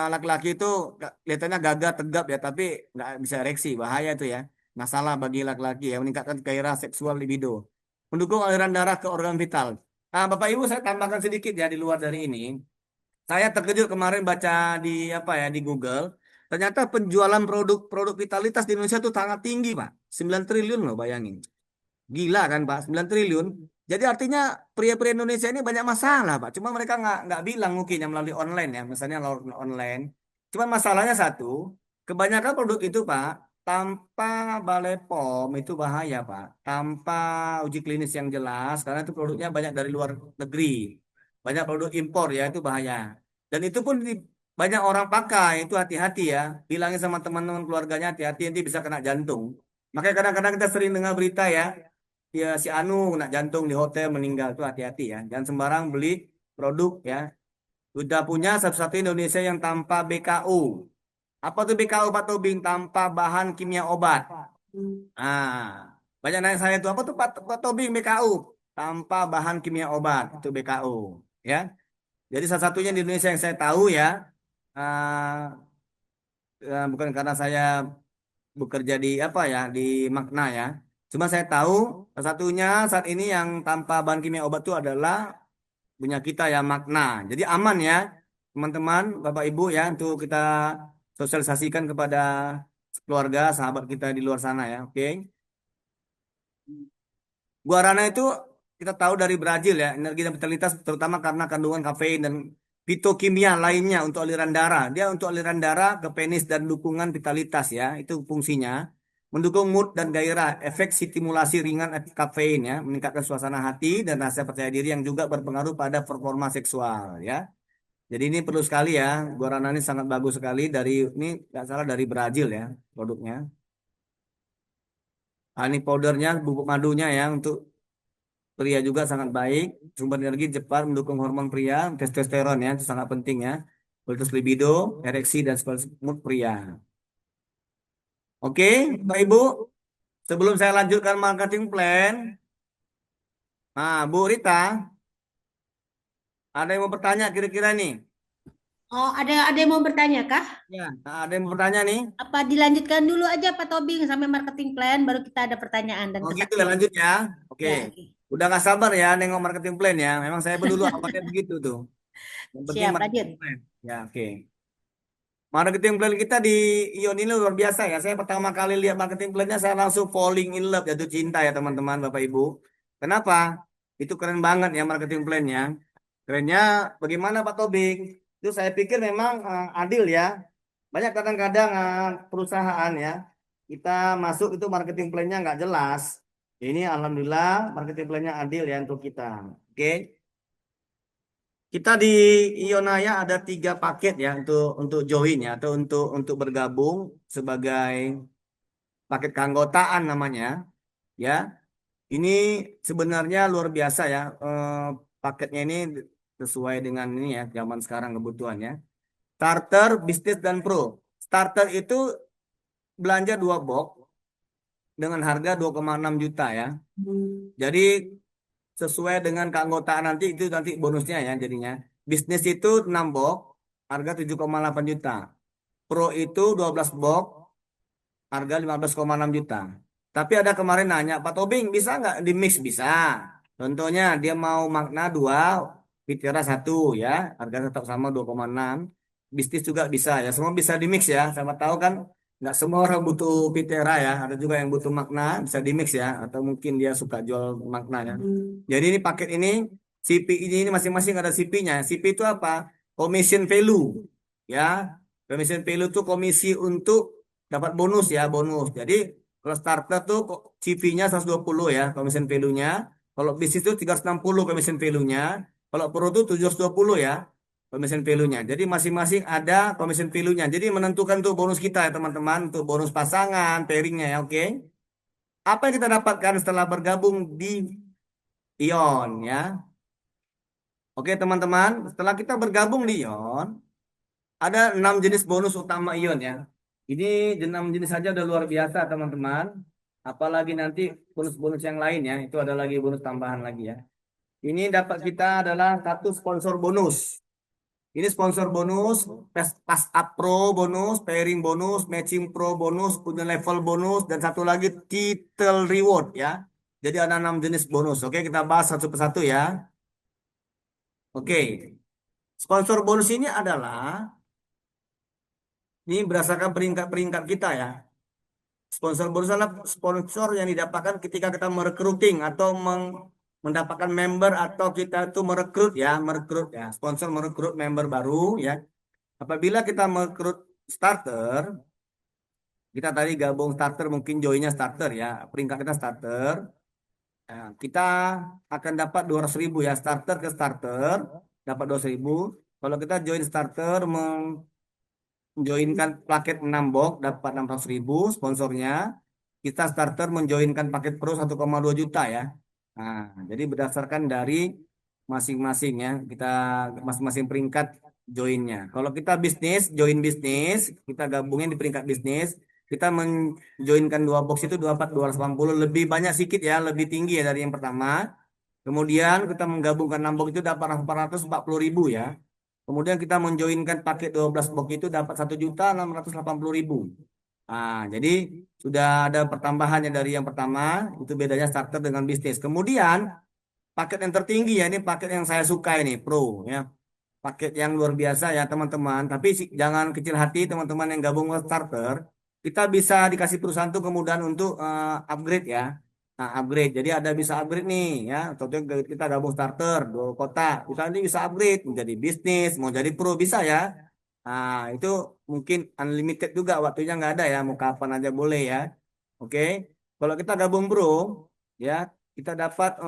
laki-laki itu kelihatannya gagah tegap ya tapi nggak bisa ereksi, bahaya itu ya. Masalah bagi laki-laki ya meningkatkan gairah seksual libido, mendukung aliran darah ke organ vital. Bapak Ibu saya tambahkan sedikit ya di luar dari ini. Saya terkejut kemarin baca di apa ya di Google. Ternyata penjualan produk-produk vitalitas di Indonesia itu sangat tinggi, Pak. 9 triliun loh bayangin. Gila kan Pak, 9 triliun. Jadi artinya pria-pria Indonesia ini banyak masalah Pak. Cuma mereka nggak bilang mungkin yang melalui online ya, misalnya lewat online. Cuma masalahnya satu, kebanyakan produk itu Pak, tanpa Balai POM itu bahaya Pak. Tanpa uji klinis yang jelas, karena itu produknya banyak dari luar negeri. Banyak produk impor ya, itu bahaya. Dan itu pun banyak orang pakai, itu hati-hati ya. Bilangin sama teman-teman keluarganya hati-hati, nanti bisa kena jantung. Makanya kadang-kadang kita sering dengar berita ya, ya si Anu kena jantung di hotel meninggal tuh hati-hati ya. Jangan sembarang beli produk ya. Udah punya satu-satu Indonesia yang tanpa BKU. Apa tuh BKU Pak Tobing? Tanpa bahan kimia obat. Banyak nanya saya tuh apa tuh Pak Tobing BKU? Tanpa bahan kimia obat itu BKU ya. Jadi salah satunya di Indonesia yang saya tahu ya, ah, bukan karena saya bekerja di apa ya di Makna ya. Cuma saya tahu salah satunya saat ini yang tanpa bahan kimia obat itu adalah punya kita ya Makna. Jadi aman ya teman-teman, Bapak Ibu ya untuk kita sosialisasikan kepada keluarga, sahabat kita di luar sana ya. Oke. Guarana itu kita tahu dari Brazil ya, energi dan vitalitas terutama karena kandungan kafein dan fitokimia lainnya untuk aliran darah. Dia untuk aliran darah ke penis dan dukungan vitalitas ya, itu fungsinya. Mendukung mood dan gairah, efek stimulasi ringan kafein ya, meningkatkan suasana hati dan rasa percaya diri yang juga berpengaruh pada performa seksual ya. Jadi ini perlu sekali ya, guarana ini sangat bagus sekali dari ini nggak salah dari Brazil ya produknya. Ini powdernya, bubuk madunya ya untuk pria juga sangat baik, sumber energi cepat, mendukung hormon pria, testosteron ya, itu sangat penting ya. Kualitas libido, ereksi, dan kualitas mood pria. Oke, Pak Ibu, sebelum saya lanjutkan marketing plan, Bu Rita, ada yang mau bertanya kira-kira nih? Oh, ada yang mau bertanya kah? Ya, ada yang mau bertanya nih? Apa dilanjutkan dulu aja Pak Tobing sampai marketing plan, baru kita ada pertanyaan dan Oh gitu ya, kesaksian. lanjut ya. Oke. Ya, oke. Udah nggak sabar ya nengok marketing plan ya. Memang saya dulu awalnya begitu tuh. Yang penting Siap, lanjut. marketing plan. Ya, oke. Marketing plan kita di Ion ini luar biasa ya. Saya pertama kali lihat marketing plan-nya saya langsung falling in love, jatuh cinta ya teman-teman, Bapak Ibu. Kenapa? Itu keren banget ya marketing plan-nya. Kerennya bagaimana Pak Tobing? Itu saya pikir memang adil ya. Banyak kadang-kadang perusahaan ya, kita masuk itu marketing plan-nya nggak jelas. Ini alhamdulillah marketing plan-nya adil ya untuk kita. Oke. Kita di Ionaya ada 3 paket ya untuk join ya atau untuk bergabung sebagai paket keanggotaan namanya ya. Ini sebenarnya luar biasa ya. Paketnya ini sesuai dengan ini ya zaman sekarang kebutuhannya. Starter, bisnis dan pro. Starter itu belanja 2 box dengan harga 2,6 juta ya. Jadi sesuai dengan keanggotaan nanti itu nanti bonusnya ya jadinya. Bisnis itu 6 box harga 7,8 juta. Pro itu 12 box harga 15,6 juta. Tapi ada kemarin nanya, Pak Tobing bisa nggak di mix? Bisa. Contohnya dia mau Magna 2, Vitera 1 ya, harga tetap sama 2,6. Bisnis juga bisa ya, semua bisa di mix ya. Sama tahu kan nggak semua orang butuh Vitera ya, ada juga yang butuh Magna bisa di mix ya, atau mungkin dia suka jual Magna ya. Jadi ini paket ini CP ini masing-masing ada CP-nya. CP itu apa? Commission value ya. Commission value itu komisi untuk dapat bonus ya, bonus. Jadi kalau starter tuh CV-nya 120 ya, commission value-nya. Kalau bisnis itu 360 commission value-nya. Kalau pro itu 720 ya, commission value-nya. Jadi masing-masing ada commission value-nya. Jadi menentukan tuh bonus kita ya teman-teman, untuk bonus pasangan, pairing-nya ya, oke. Apa yang kita dapatkan setelah bergabung di Ion ya? Oke teman-teman, setelah kita bergabung di Ion, ada 6 jenis bonus utama Ion ya. Ini 6 jenis saja udah luar biasa teman-teman. Apalagi nanti bonus-bonus yang lain ya. Itu ada lagi bonus tambahan lagi ya. Ini dapat kita adalah satu sponsor bonus. Ini sponsor bonus, pas up pro bonus, pairing bonus, matching pro bonus, punya level bonus, dan satu lagi title reward ya. Jadi ada 6 jenis bonus. Oke, kita bahas satu persatu ya. Oke, sponsor bonus ini adalah ini berdasarkan peringkat-peringkat kita ya. Sponsor bonus adalah sponsor yang didapatkan ketika kita merekruting atau mendapatkan member atau kita itu merekrut ya. Sponsor merekrut member baru ya. Apabila kita merekrut starter, kita tadi gabung starter mungkin joinnya starter ya. Peringkat kita starter. Nah, kita akan dapat 200.000 ya starter ke starter dapat 200.000. Kalau kita join starter menjoinkan paket 6 box dapat 600.000 sponsornya. Kita starter menjoinkan paket pro 1,2 juta ya. Nah, jadi berdasarkan dari masing-masing ya, kita masing-masing peringkat joinnya. Kalau kita bisnis, join bisnis, kita gabungin di peringkat bisnis, kita menjoinkan 2 box itu 280 lebih banyak sedikit ya, lebih tinggi ya dari yang pertama. Kemudian kita menggabungkan 6 box itu dapat 440.000 ya. Kemudian kita menjoinkan paket 12 box itu dapat 1.680.000. Nah, jadi sudah ada pertambahannya dari yang pertama, itu bedanya starter dengan bisnis. Kemudian paket yang tertinggi ya, ini paket yang saya suka ini, Pro ya. Paket yang luar biasa ya teman-teman. Tapi jangan kecil hati teman-teman yang gabung ke starter. Kita bisa dikasih perusahaan tuh kemudahan untuk upgrade ya. Nah, upgrade. Jadi ada bisa upgrade nih ya. Contohnya kita gabung starter 2 kota. Kita nanti bisa upgrade menjadi bisnis, mau jadi pro bisa ya. Nah, itu mungkin unlimited juga waktunya nggak ada ya. Mau kapan aja boleh ya. Oke. Kalau kita gabung pro ya, kita dapat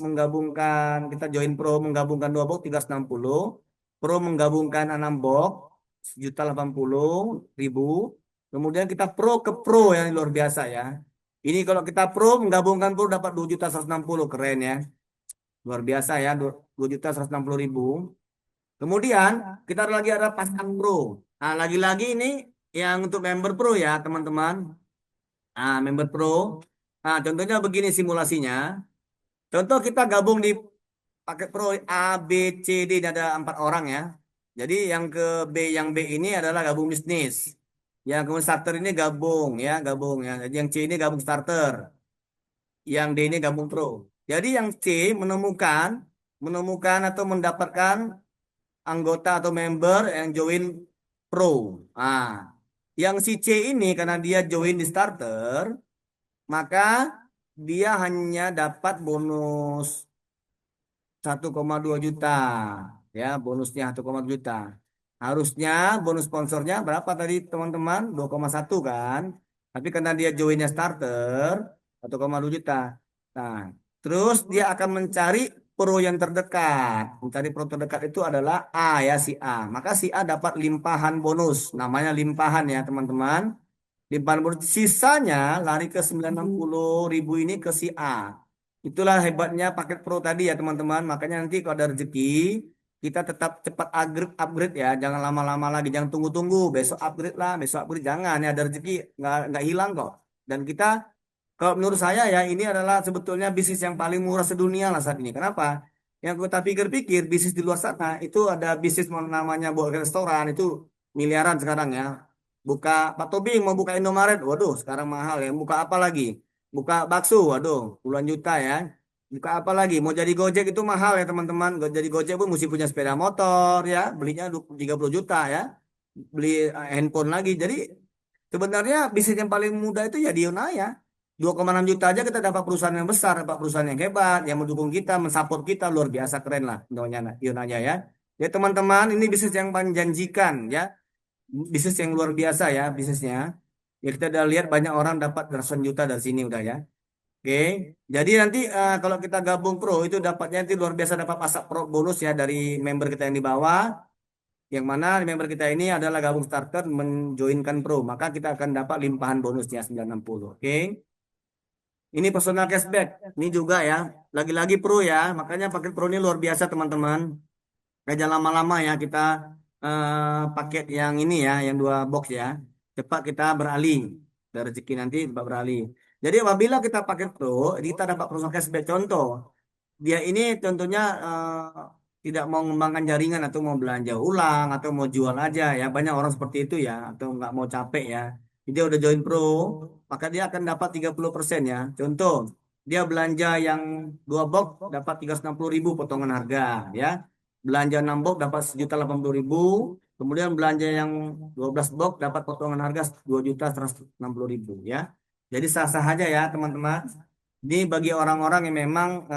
menggabungkan kita join pro menggabungkan 2 box 360. Pro menggabungkan 6 box 1.080.000. Kemudian kita pro ke pro yang luar biasa ya. Ini kalau kita pro menggabungkan pro dapat 2.160 keren ya. Luar biasa ya 2.160.000. Kemudian kita lagi ada pasang pro. Nah, lagi-lagi ini yang untuk member pro ya teman-teman. Nah, member pro. Nah, contohnya begini simulasinya. Contoh kita gabung di paket pro A, B, C, D, ini ada 4 orang ya. Jadi yang B ini adalah gabung bisnis. Yang kemudian starter ini gabung ya. Jadi yang C ini gabung starter, yang D ini gabung pro. Jadi yang C menemukan menemukan atau mendapatkan anggota atau member yang join pro. Ah, yang si C ini karena dia join di starter, maka dia hanya dapat bonus 1,2 juta, ya bonusnya 1,2 juta. Harusnya bonus sponsornya berapa tadi teman-teman? 2,1 kan? Tapi karena dia joinnya starter 1,2 juta. Nah, terus dia akan mencari pro yang terdekat. Mencari pro terdekat itu adalah A, ya, si A. Maka si A dapat limpahan bonus. Namanya limpahan ya teman-teman. Limpahan bonus sisanya lari ke 960.000 ini ke si A. Itulah hebatnya paket pro tadi ya teman-teman. Makanya nanti kalau ada rezeki, kita tetap cepat upgrade ya. Jangan lama-lama lagi, jangan tunggu-tunggu. Besok upgrade lah, besok upgrade. Jangan ya, ada rezeki nggak hilang kok. Dan kita, kalau menurut saya ya, ini adalah sebetulnya bisnis yang paling murah sedunia lah saat ini. Kenapa? Yang kita pikir-pikir, bisnis di luar sana itu ada bisnis namanya buat restoran itu miliaran sekarang ya. Buka Pak Tobing mau buka Indomaret, waduh sekarang mahal ya. Buka apa lagi? Buka bakso, waduh puluhan juta ya. Buka apa lagi? Mau jadi Gojek itu mahal ya teman-teman. Jadi Gojek pun mesti punya sepeda motor ya. Belinya 30 juta ya. Beli handphone lagi. Jadi sebenarnya bisnis yang paling mudah itu ya di Yunaya. 2,6 juta aja kita dapat perusahaan yang besar, dapat perusahaan yang hebat, yang mendukung kita, mensupport kita, luar biasa keren lah Yunaya ya. Ya teman-teman, ini bisnis yang menjanjikan ya, bisnis yang luar biasa ya bisnisnya. Ya kita udah lihat banyak orang dapat ratusan juta dari sini udah ya. Oke, jadi nanti kalau kita gabung pro itu dapatnya nanti luar biasa, dapat pasak pro bonus ya dari member kita yang di bawah. Yang mana member kita ini adalah gabung starter menjoinkan pro, maka kita akan dapat limpahan bonusnya 960. Oke, ini personal cashback. Ini juga ya, lagi-lagi pro ya, makanya paket pro ini luar biasa teman-teman. Gak lama-lama ya kita paket yang ini ya, yang 2 box ya. Cepat kita beralih. Dari rezeki nanti cepat beralih. Jadi apabila kita pakai pro, kita dapat personal cashback. Contoh, dia ini contohnya tidak mau mengembangkan jaringan atau mau belanja ulang atau mau jual aja ya. Banyak orang seperti itu ya, atau nggak mau capek ya. Jadi dia udah join pro, maka dia akan dapat 30% ya. Contoh, dia belanja yang 2 box dapat 360.000 potongan harga ya. Belanja 6 box dapat 1.080.000. Kemudian belanja yang 12 box dapat potongan harga 2.160.000 ya. Jadi sah-sah aja ya teman-teman. Ini bagi orang-orang yang memang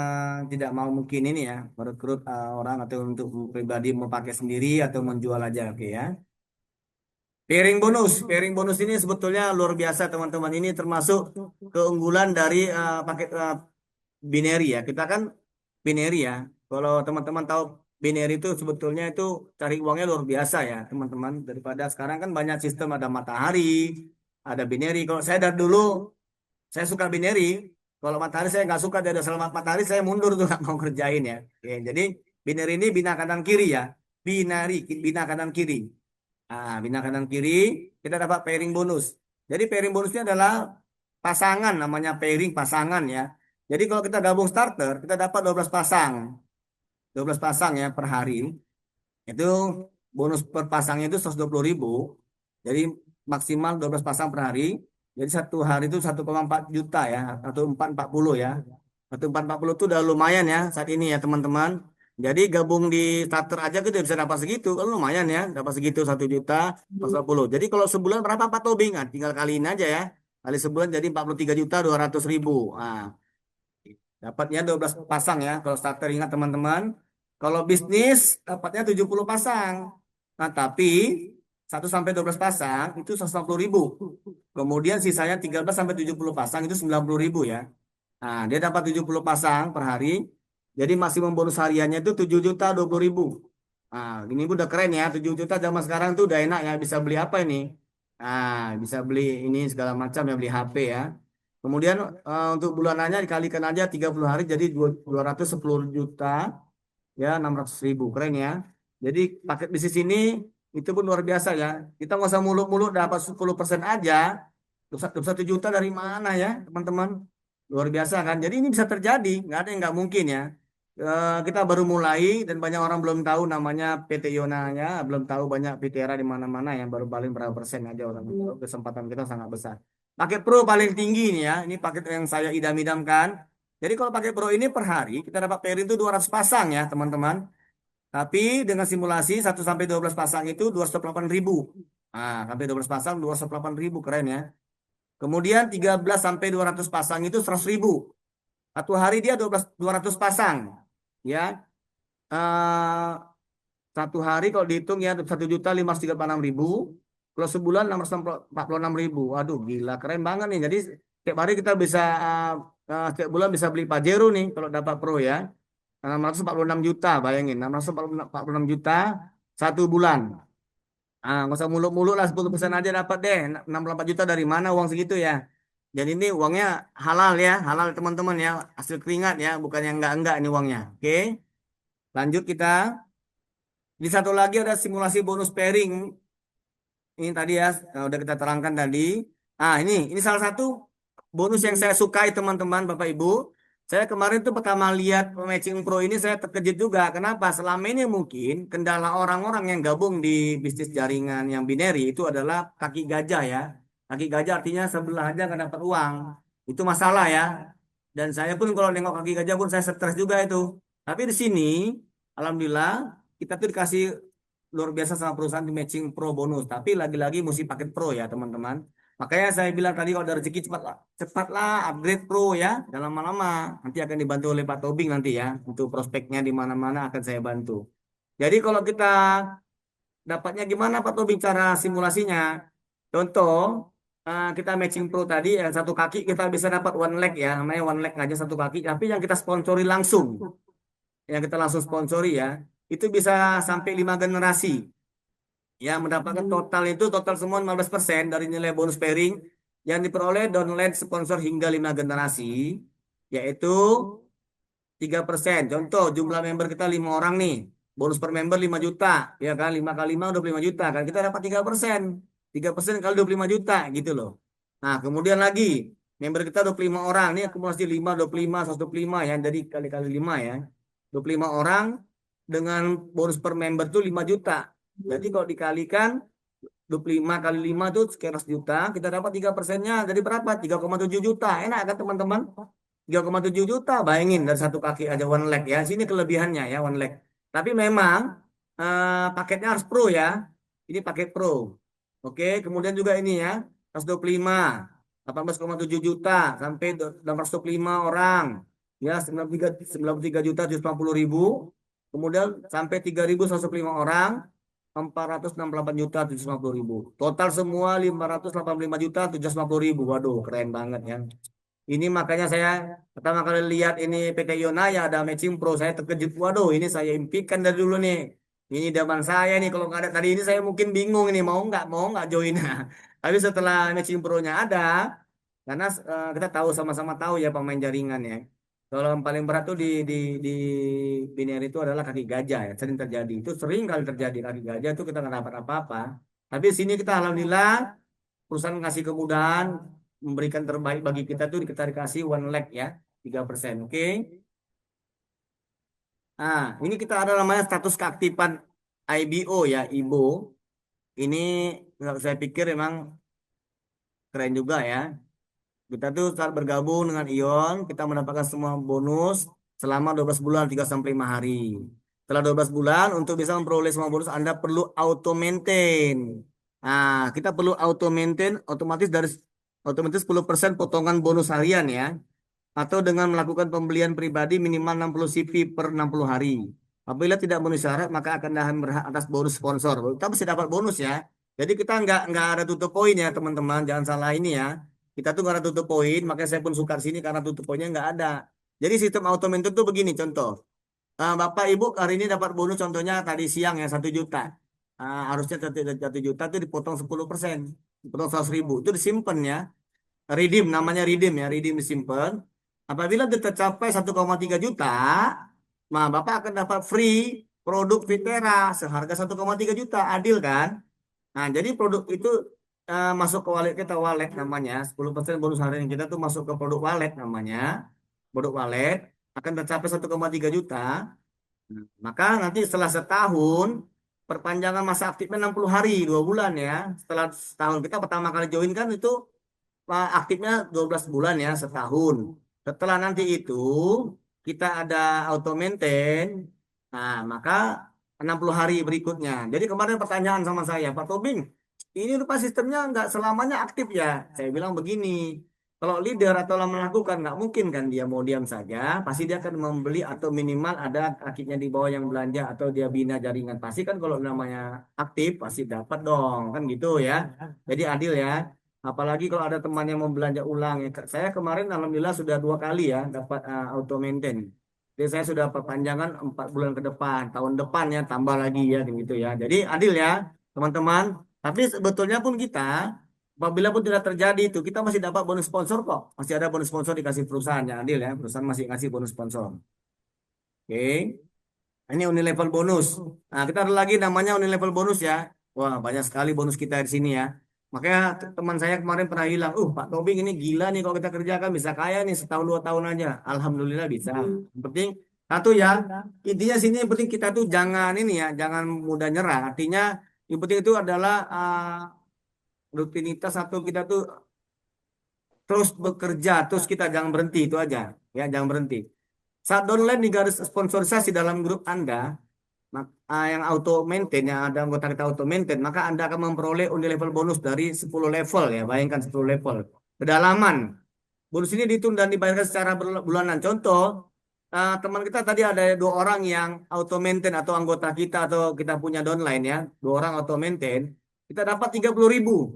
tidak mau mungkin ini ya merekrut orang atau untuk pribadi mau pakai sendiri atau menjual aja, oke ya. Pairing bonus ini sebetulnya luar biasa teman-teman. Ini termasuk keunggulan dari paket binary ya. Kita kan binary ya. Kalau teman-teman tahu binary itu sebetulnya itu cari uangnya luar biasa ya teman-teman. Daripada sekarang kan banyak sistem ada matahari, ada binary. Kalau saya dari dulu saya suka binary. Kalau matahari saya nggak suka, dari selamat matahari saya mundur tuh nggak mau kerjain ya. Oke, jadi binary ini bina kanan kiri ya. Binary, bina kanan kiri. Bina kanan kiri kita dapat pairing bonus. Jadi pairing bonusnya adalah pasangan, namanya pairing pasangan ya. Jadi kalau kita gabung starter, kita dapat 12 pasang. 12 pasang ya per hari. Itu bonus per pasangnya itu 120.000. Jadi maksimal 12 pasang per hari. Jadi satu hari itu 1,4 juta ya, atau 440 ya. 1,440 itu udah lumayan ya saat ini ya teman-teman. Jadi gabung di starter aja kita bisa dapat segitu, kan lumayan ya, dapat segitu 1.140. Jadi kalau sebulan berapa Pak Tobing? Nah, tinggal kaliin aja ya. Kali sebulan jadi 43.200.000. Dapatnya 12 pasang ya. Kalau starter ingat teman-teman. Kalau bisnis dapatnya 70 pasang. Nah, tapi 1 sampai 12 pasang itu 150.000. Kemudian sisanya 13 sampai 70 pasang itu 90.000 ya. Nah, dia dapat 70 pasang per hari. Jadi maksimum bonus hariannya itu 7.020.000. Nah, ini udah keren ya. 7 juta zaman sekarang tuh udah enak ya. Bisa beli apa ini? Bisa beli ini segala macam ya, beli HP ya. Kemudian untuk bulanannya dikalikan aja 30 hari jadi 210 juta ya, 600.000. Keren ya. Jadi paket bisnis ini itu pun luar biasa ya. Kita nggak usah muluk-muluk dapat 10% aja. 1 juta dari mana ya teman-teman? Luar biasa kan. Jadi ini bisa terjadi. Nggak ada yang nggak mungkin ya. Kita baru mulai dan banyak orang belum tahu namanya PT Yona ya, belum tahu banyak PTRA di mana-mana yang baru paling berapa persen aja orang tahu. Kesempatan kita sangat besar. Paket Pro paling tinggi nih ya, ini paket yang saya idam-idamkan. Jadi kalau paket Pro ini per hari kita dapat pairing itu 200 pasang ya teman-teman. Tapi dengan simulasi 1 sampai 12 pasang itu 208.000. Nah, sampai 12 pasang 208.000 keren ya. Kemudian 13 sampai 200 pasang itu 100.000. Satu hari dia 200 pasang. Ya, eh, satu hari kalau dihitung ya 1.536.000. Kalau sebulan 646.000. Waduh, gila keren banget nih. Jadi setiap hari kita bisa setiap bulan bisa beli Pajero nih kalau dapat Pro ya. 646 juta, bayangin 646 juta satu bulan. Nggak usah muluk-muluk lah 10% aja dapat deh. 64 juta dari mana uang segitu ya? Jadi ini uangnya halal ya, halal teman-teman ya, hasil keringat ya, bukan yang enggak-enggak ini uangnya. Oke, lanjut kita. Di satu lagi ada simulasi bonus pairing. Ini tadi ya, udah kita terangkan tadi. Ini salah satu bonus yang saya sukai teman-teman, Bapak Ibu. Saya kemarin tuh pertama lihat Matching Pro ini saya terkejut juga. Kenapa? Selama ini mungkin kendala orang-orang yang gabung di bisnis jaringan yang binary itu adalah kaki gajah ya. Kaki gajah artinya sebelah aja nggak dapat uang. Itu masalah ya. Dan saya pun kalau nengok kaki gajah pun saya stres juga itu. Tapi di sini, alhamdulillah kita tuh dikasih luar biasa sama perusahaan di matching pro bonus. Tapi lagi-lagi mesti paket pro ya teman-teman. Makanya saya bilang tadi kalau ada rezeki cepatlah upgrade pro ya. Dalam lama-lama nanti akan dibantu oleh Pak Tobing nanti ya. Untuk prospeknya di mana-mana akan saya bantu. Jadi kalau kita dapatnya gimana Pak Tobing cara simulasinya? Contoh kita matching pro tadi yang satu kaki kita bisa dapat one leg ya. Namanya one leg aja satu kaki. Tapi yang kita sponsori langsung. Yang kita langsung sponsori ya. Itu bisa sampai 5 generasi. Ya, mendapatkan total semua 15% dari nilai bonus pairing yang diperoleh downline sponsor hingga 5 generasi, yaitu 3%. Contoh, jumlah member kita 5 orang nih. Bonus per member 5 juta. Ya kan, 5 kali 5 25 juta. Kan kita dapat 3%. 3% kali 25 juta gitu loh. Nah, kemudian lagi, member kita 25 orang. Ini akumulasi 5, 25, 125 ya. Jadi kali-kali 5 ya. 25 orang dengan bonus per member tuh 5 juta. Jadi kalau dikalikan 25 kali 5 itu sekitar 100 juta, kita dapat 3%-nya. Jadi berapa? 3,7 juta. Enak kan teman-teman? 3,7 juta, bayangin dari satu kaki aja one leg ya. Sini kelebihannya ya one leg. Tapi memang paketnya harus pro ya. Ini paket pro. Oke, kemudian juga ini ya, 125, 18,7 juta sampai 625 orang. Ya, 93 juta 750.000. Kemudian sampai 3.105 orang, 468 juta 750.000. Total semua 585 juta 750.000. Waduh, keren banget ya. Ini makanya saya pertama kali lihat ini PT Yona ya ada matching pro, saya terkejut. Waduh, ini saya impikan dari dulu nih. Ini zaman saya nih, kalau nggak ada tadi ini saya mungkin bingung ini mau nggak join. Tapi setelah matching pro-nya ada, karena kita tahu sama-sama tahu ya pemain jaringan ya. Kalau yang paling berat tuh di binary itu adalah kaki gajah ya, sering terjadi. Itu sering kali terjadi kaki gajah itu kita nggak dapat apa-apa. Tapi di sini kita alhamdulillah perusahaan ngasih kemudahan memberikan terbaik bagi kita tuh kita dikasih one leg ya 3%. Oke. Ini kita ada namanya status keaktifan IBO ya, IBO. Ini saya pikir memang keren juga ya. Kita tuh saat bergabung dengan Ion, kita mendapatkan semua bonus selama 12 bulan, 3 sampai 5 hari. Setelah 12 bulan, untuk bisa memperoleh semua bonus, Anda perlu auto maintain. Kita perlu auto maintain, otomatis 10% potongan bonus harian ya. Atau dengan melakukan pembelian pribadi minimal 60 CV per 60 hari. Apabila tidak memenuhi syarat, maka akan berhak atas bonus sponsor. Kita mesti dapat bonus ya. Jadi kita nggak ada tutup poin ya teman-teman, jangan salah ini ya. Kita tuh nggak ada tutup poin, makanya saya pun suka di sini karena tutup poinnya nggak ada. Jadi sistem auto maintenance tuh begini contoh. Bapak Ibu hari ini dapat bonus contohnya tadi siang ya 1 juta. Harusnya 1 juta itu dipotong 10%, dipotong 100.000 itu disimpan ya. Redeem namanya redeem disimpan. Apabila dia tercapai 1,3 juta, Bapak akan dapat free produk Vitera seharga 1,3 juta. Adil kan? Nah, jadi produk itu masuk ke wallet kita, wallet namanya. 10% bonus harian kita tuh masuk ke produk wallet namanya. Produk wallet. akan tercapai 1,3 juta. Maka nanti setelah setahun, perpanjangan masa aktifnya 60 hari, 2 bulan ya. Setelah setahun kita pertama kali join kan itu aktifnya 12 bulan ya, setahun. Setelah nanti itu kita ada auto maintain, nah maka 60 hari berikutnya. Jadi kemarin pertanyaan sama saya, Pak Tobing, ini lupa sistemnya nggak selamanya aktif ya. Saya bilang begini, kalau leader atau yang melakukan nggak mungkin kan dia mau diam saja, pasti dia akan membeli atau minimal ada kakinya di bawah yang belanja atau dia bina jaringan. Pasti kan kalau namanya aktif pasti dapat dong, kan gitu ya. Jadi adil ya. Apalagi kalau ada teman yang mau belanja ulang ya. Saya kemarin alhamdulillah sudah 2 kali ya dapat auto maintain. Jadi saya sudah perpanjangan 4 bulan ke depan, tahun depan ya tambah lagi ya gitu ya. Jadi adil ya teman-teman. Tapi sebetulnya pun kita apabila pun tidak terjadi itu kita masih dapat bonus sponsor kok. Masih ada bonus sponsor dikasih perusahaan ya adil ya. Perusahaan masih ngasih bonus sponsor. Oke. Ini unilevel bonus. Nah, kita ada lagi namanya unilevel bonus ya. Wah, banyak sekali bonus kita di sini ya. Makanya teman saya kemarin pernah bilang, Pak Tobing ini gila nih kalau kita kerjakan bisa kaya nih setahun 2 tahun aja. Alhamdulillah bisa. Yang penting satu ya, intinya sini yang penting kita tuh jangan ini ya, jangan mudah nyerah. Artinya yang penting itu adalah rutinitas atau kita tuh terus bekerja, terus kita jangan berhenti itu aja. Ya, jangan berhenti. Saat downline di garis sponsorisasi dalam grup Anda, yang auto maintain, yang ada anggota kita auto maintain, maka Anda akan memperoleh undi level bonus dari 10 level ya, bayangkan 10 level. Kedalaman. Bonus ini dihitung dan dibayarkan secara bulanan. Contoh, teman kita tadi ada 2 orang yang auto maintain atau anggota kita atau kita punya downline ya, 2 orang auto maintain, kita dapat 30.000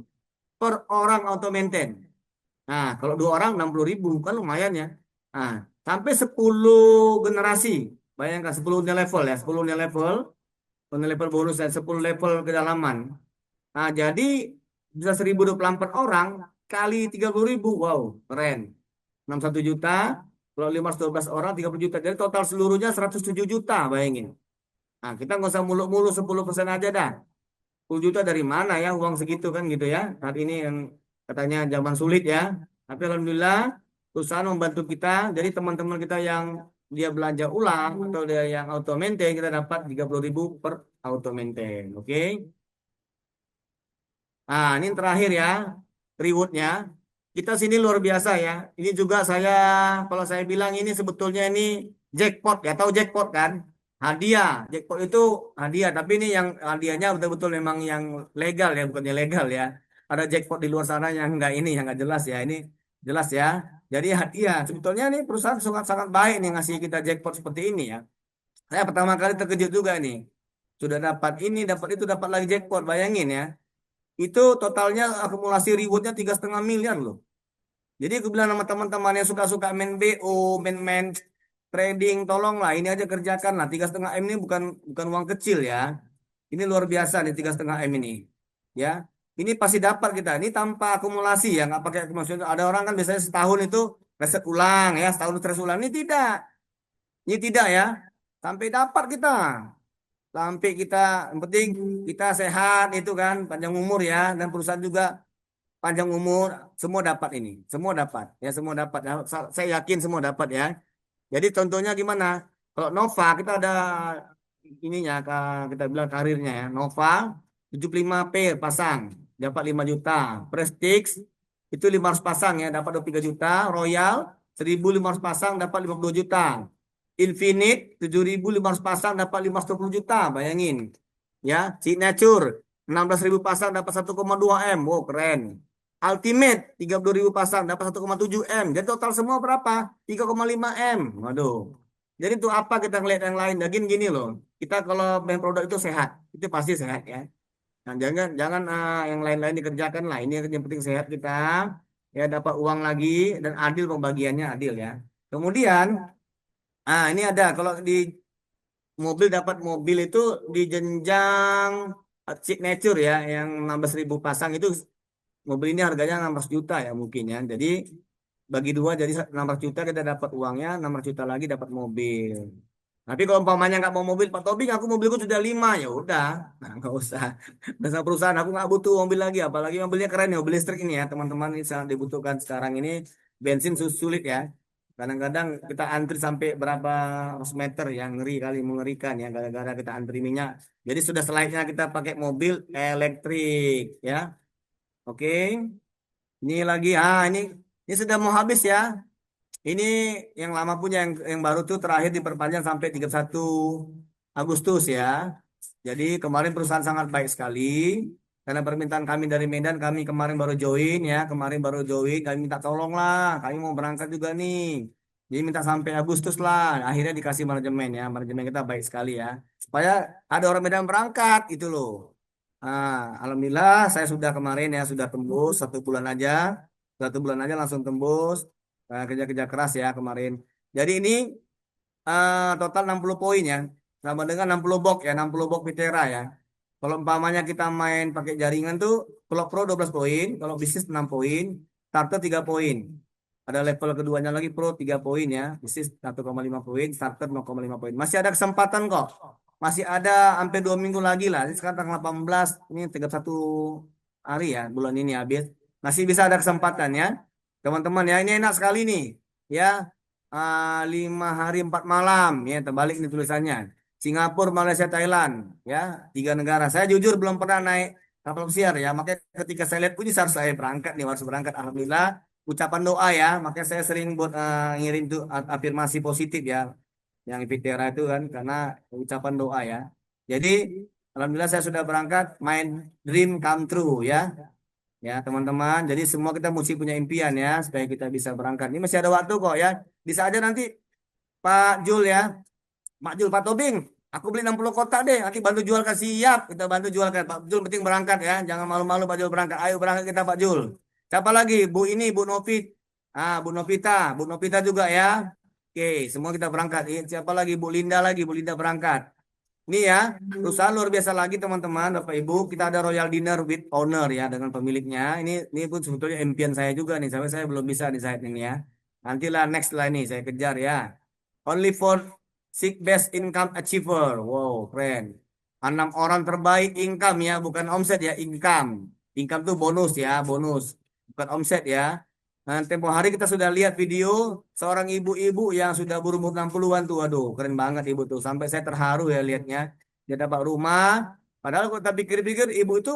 per orang auto maintain. Nah, kalau 2 orang 60.000 kan lumayan ya. Nah, sampai 10 generasi. Bayangkan 10 level ya, 10 level, level bonus dan 10 level kedalaman. Nah, jadi bisa 1.024 orang kali 30.000. Wow, keren. 61 juta, kalau 512 orang 30 juta. Jadi total seluruhnya 107 juta, bayangin. Nah, kita nggak usah muluk-muluk 10% aja dah. 10 juta dari mana ya uang segitu kan gitu ya. Saat ini yang katanya zaman sulit ya. Tapi alhamdulillah perusahaan membantu kita. Jadi teman-teman kita yang dia belanja ulang atau dia yang auto maintain kita dapat 30.000 per auto maintain. Oke. Nah, ini yang terakhir ya. Rewardnya. Kita sini luar biasa ya. Ini juga saya kalau saya bilang ini sebetulnya ini jackpot ya. Tahu jackpot kan? Hadiah. Jackpot itu hadiah. Tapi ini yang hadiahnya betul-betul memang yang legal ya, bukannya legal ya. Ada jackpot di luar sana yang enggak ini, yang enggak jelas ya. Ini jelas ya. Jadi hadiah. Sebetulnya ini perusahaan sangat-sangat baik nih ngasih kita jackpot seperti ini ya. Saya pertama kali terkejut juga nih. Sudah dapat ini, dapat itu, dapat lagi jackpot. Bayangin ya. Itu totalnya akumulasi rewardnya 3,5 miliar loh. Jadi aku bilang sama teman-teman yang suka-suka main BO, main-main trading, tolonglah ini aja kerjakan lah. 3,5 M ini bukan bukan uang kecil ya. Ini luar biasa nih 3,5 M ini. Ya, ini pasti dapat kita. Ini tanpa akumulasi ya, nggak pakai akumulasi. Ada orang kan biasanya setahun itu reset ulang ya, setahun reset ulang. Ini tidak ya. Sampai dapat kita. Sampai kita, yang penting kita sehat itu kan, panjang umur ya, dan perusahaan juga panjang umur, semua dapat ini, semua dapat, ya semua dapat. Ya. Saya yakin semua dapat ya. Jadi contohnya gimana? Kalau Nova kita ada ininya, kita bilang karirnya ya. Nova 75P pasang, dapat 5 juta. Prestige itu 500 pasang ya, dapat 23 juta. Royal 1.500 pasang, dapat 52 juta. Infinite 7.500 pasang, dapat 520 juta. Bayangin. Ya, Signature 16.000 pasang, dapat 1,2 M. Wow, keren. Ultimate 32.000 pasang dapat 1,7 M. Jadi total semua berapa? 3,5 M. Waduh. Jadi untuk apa kita ngeliat yang lain? Lagi gini loh. Kita kalau main produk itu sehat, itu pasti sehat ya. Nah, jangan jangan yang lain-lain dikerjakan lah. Ini yang penting sehat kita ya dapat uang lagi dan adil pembagiannya adil ya. Kemudian ini ada kalau di mobil dapat mobil itu di jenjang signature ya yang 16.000 pasang itu mobil ini harganya 16 juta ya mungkin ya. Jadi bagi dua jadi 16 juta kita dapat uangnya 16 juta lagi dapat mobil. Tapi kalau umpamanya nggak mau mobil Pak Tobing aku mobilku sudah 5 ya udah. Nah nggak usah. Udah sama perusahaan aku nggak butuh mobil lagi apalagi mobilnya keren ya mobil listrik ini ya teman-teman ini sangat dibutuhkan sekarang ini bensin sulit ya. Kadang-kadang kita antri sampai berapa ratus meter yang ngeri kali mengerikan ya gara-gara kita antri minyak. Jadi sudah selayaknya kita pakai mobil elektrik ya. Oke. Ini lagi ini sudah mau habis ya. Ini yang lama punya yang baru tuh terakhir diperpanjang sampai 31 Agustus ya. Jadi kemarin perusahaan sangat baik sekali karena permintaan kami dari Medan, kami kemarin baru join ya, kemarin baru join, kami minta tolong lah, kami mau berangkat juga nih. Jadi minta sampai Agustus lah, akhirnya dikasih manajemen ya, manajemen kita baik sekali ya, supaya ada orang Medan berangkat itu loh. Alhamdulillah saya sudah kemarin ya sudah tembus 1 bulan aja, 1 bulan aja langsung tembus. Kerja-kerja keras ya kemarin. Jadi ini total 60 poin ya. Sama dengan 60 box ya, 60 box Vitera ya. Kalau umpamanya kita main pakai jaringan tuh, kalau Pro 12 poin, kalau bisnis 6 poin, starter 3 poin. Ada level keduanya lagi Pro 3 poin ya, bisnis 1,5 poin, starter 0,5 poin. Masih ada kesempatan kok. Masih ada sampai 2 minggu lagi lah. Ini sekarang tanggal 18, ini 31 hari ya, bulan ini habis. Masih bisa ada kesempatan ya. Teman-teman ya, ini enak sekali nih. Ya, 5 hari 4 malam ya terbalik nih tulisannya. Singapura, Malaysia, Thailand ya 3 negara. Saya jujur belum pernah naik kapal pesiar ya. Makanya ketika saya lihat ini harus saya berangkat nih harus berangkat. Alhamdulillah ucapan doa ya. Makanya saya sering buat ngirim tuh afirmasi positif ya. Yang Epitera itu kan karena ucapan doa ya. Jadi alhamdulillah saya sudah berangkat main dream come true ya. Ya, teman-teman. Jadi semua kita mesti punya impian ya, supaya kita bisa berangkat. Ini masih ada waktu kok ya. Bisa aja nanti Pak Jul ya. Pak Jul, Pak Tobing. Aku beli 60 kotak deh. Nanti bantu jualkan siap. Kita bantu jualkan. Pak Jul penting berangkat ya. Jangan malu-malu Pak Jul berangkat. Ayo berangkat kita Pak Jul. Siapa lagi? Bu ini, Bu Novit. Bu Novita. Bu Novita juga ya. Oke, semua kita berangkat. Siapa lagi? Bu Linda lagi. Bu Linda berangkat. Ini ya, perusahaan luar biasa lagi teman-teman, Bapak Ibu. Kita ada Royal Dinner with Owner ya dengan pemiliknya. Ini pun sebetulnya impian saya juga nih, sampai saya belum bisa di saat ini ya. Nantilah next lah ini saya kejar ya. Only for Six Best Income Achiever. Wow, keren. 6 orang terbaik income ya, bukan omset ya, income. Income tuh bonus ya, bonus. Bukan omset ya. Nah, tempo hari kita sudah lihat video seorang ibu-ibu yang sudah berumur 60-an tuh. Waduh, keren banget ibu tuh. Sampai saya terharu ya lihatnya. Dia dapat rumah. Padahal kalau kita pikir-pikir ibu itu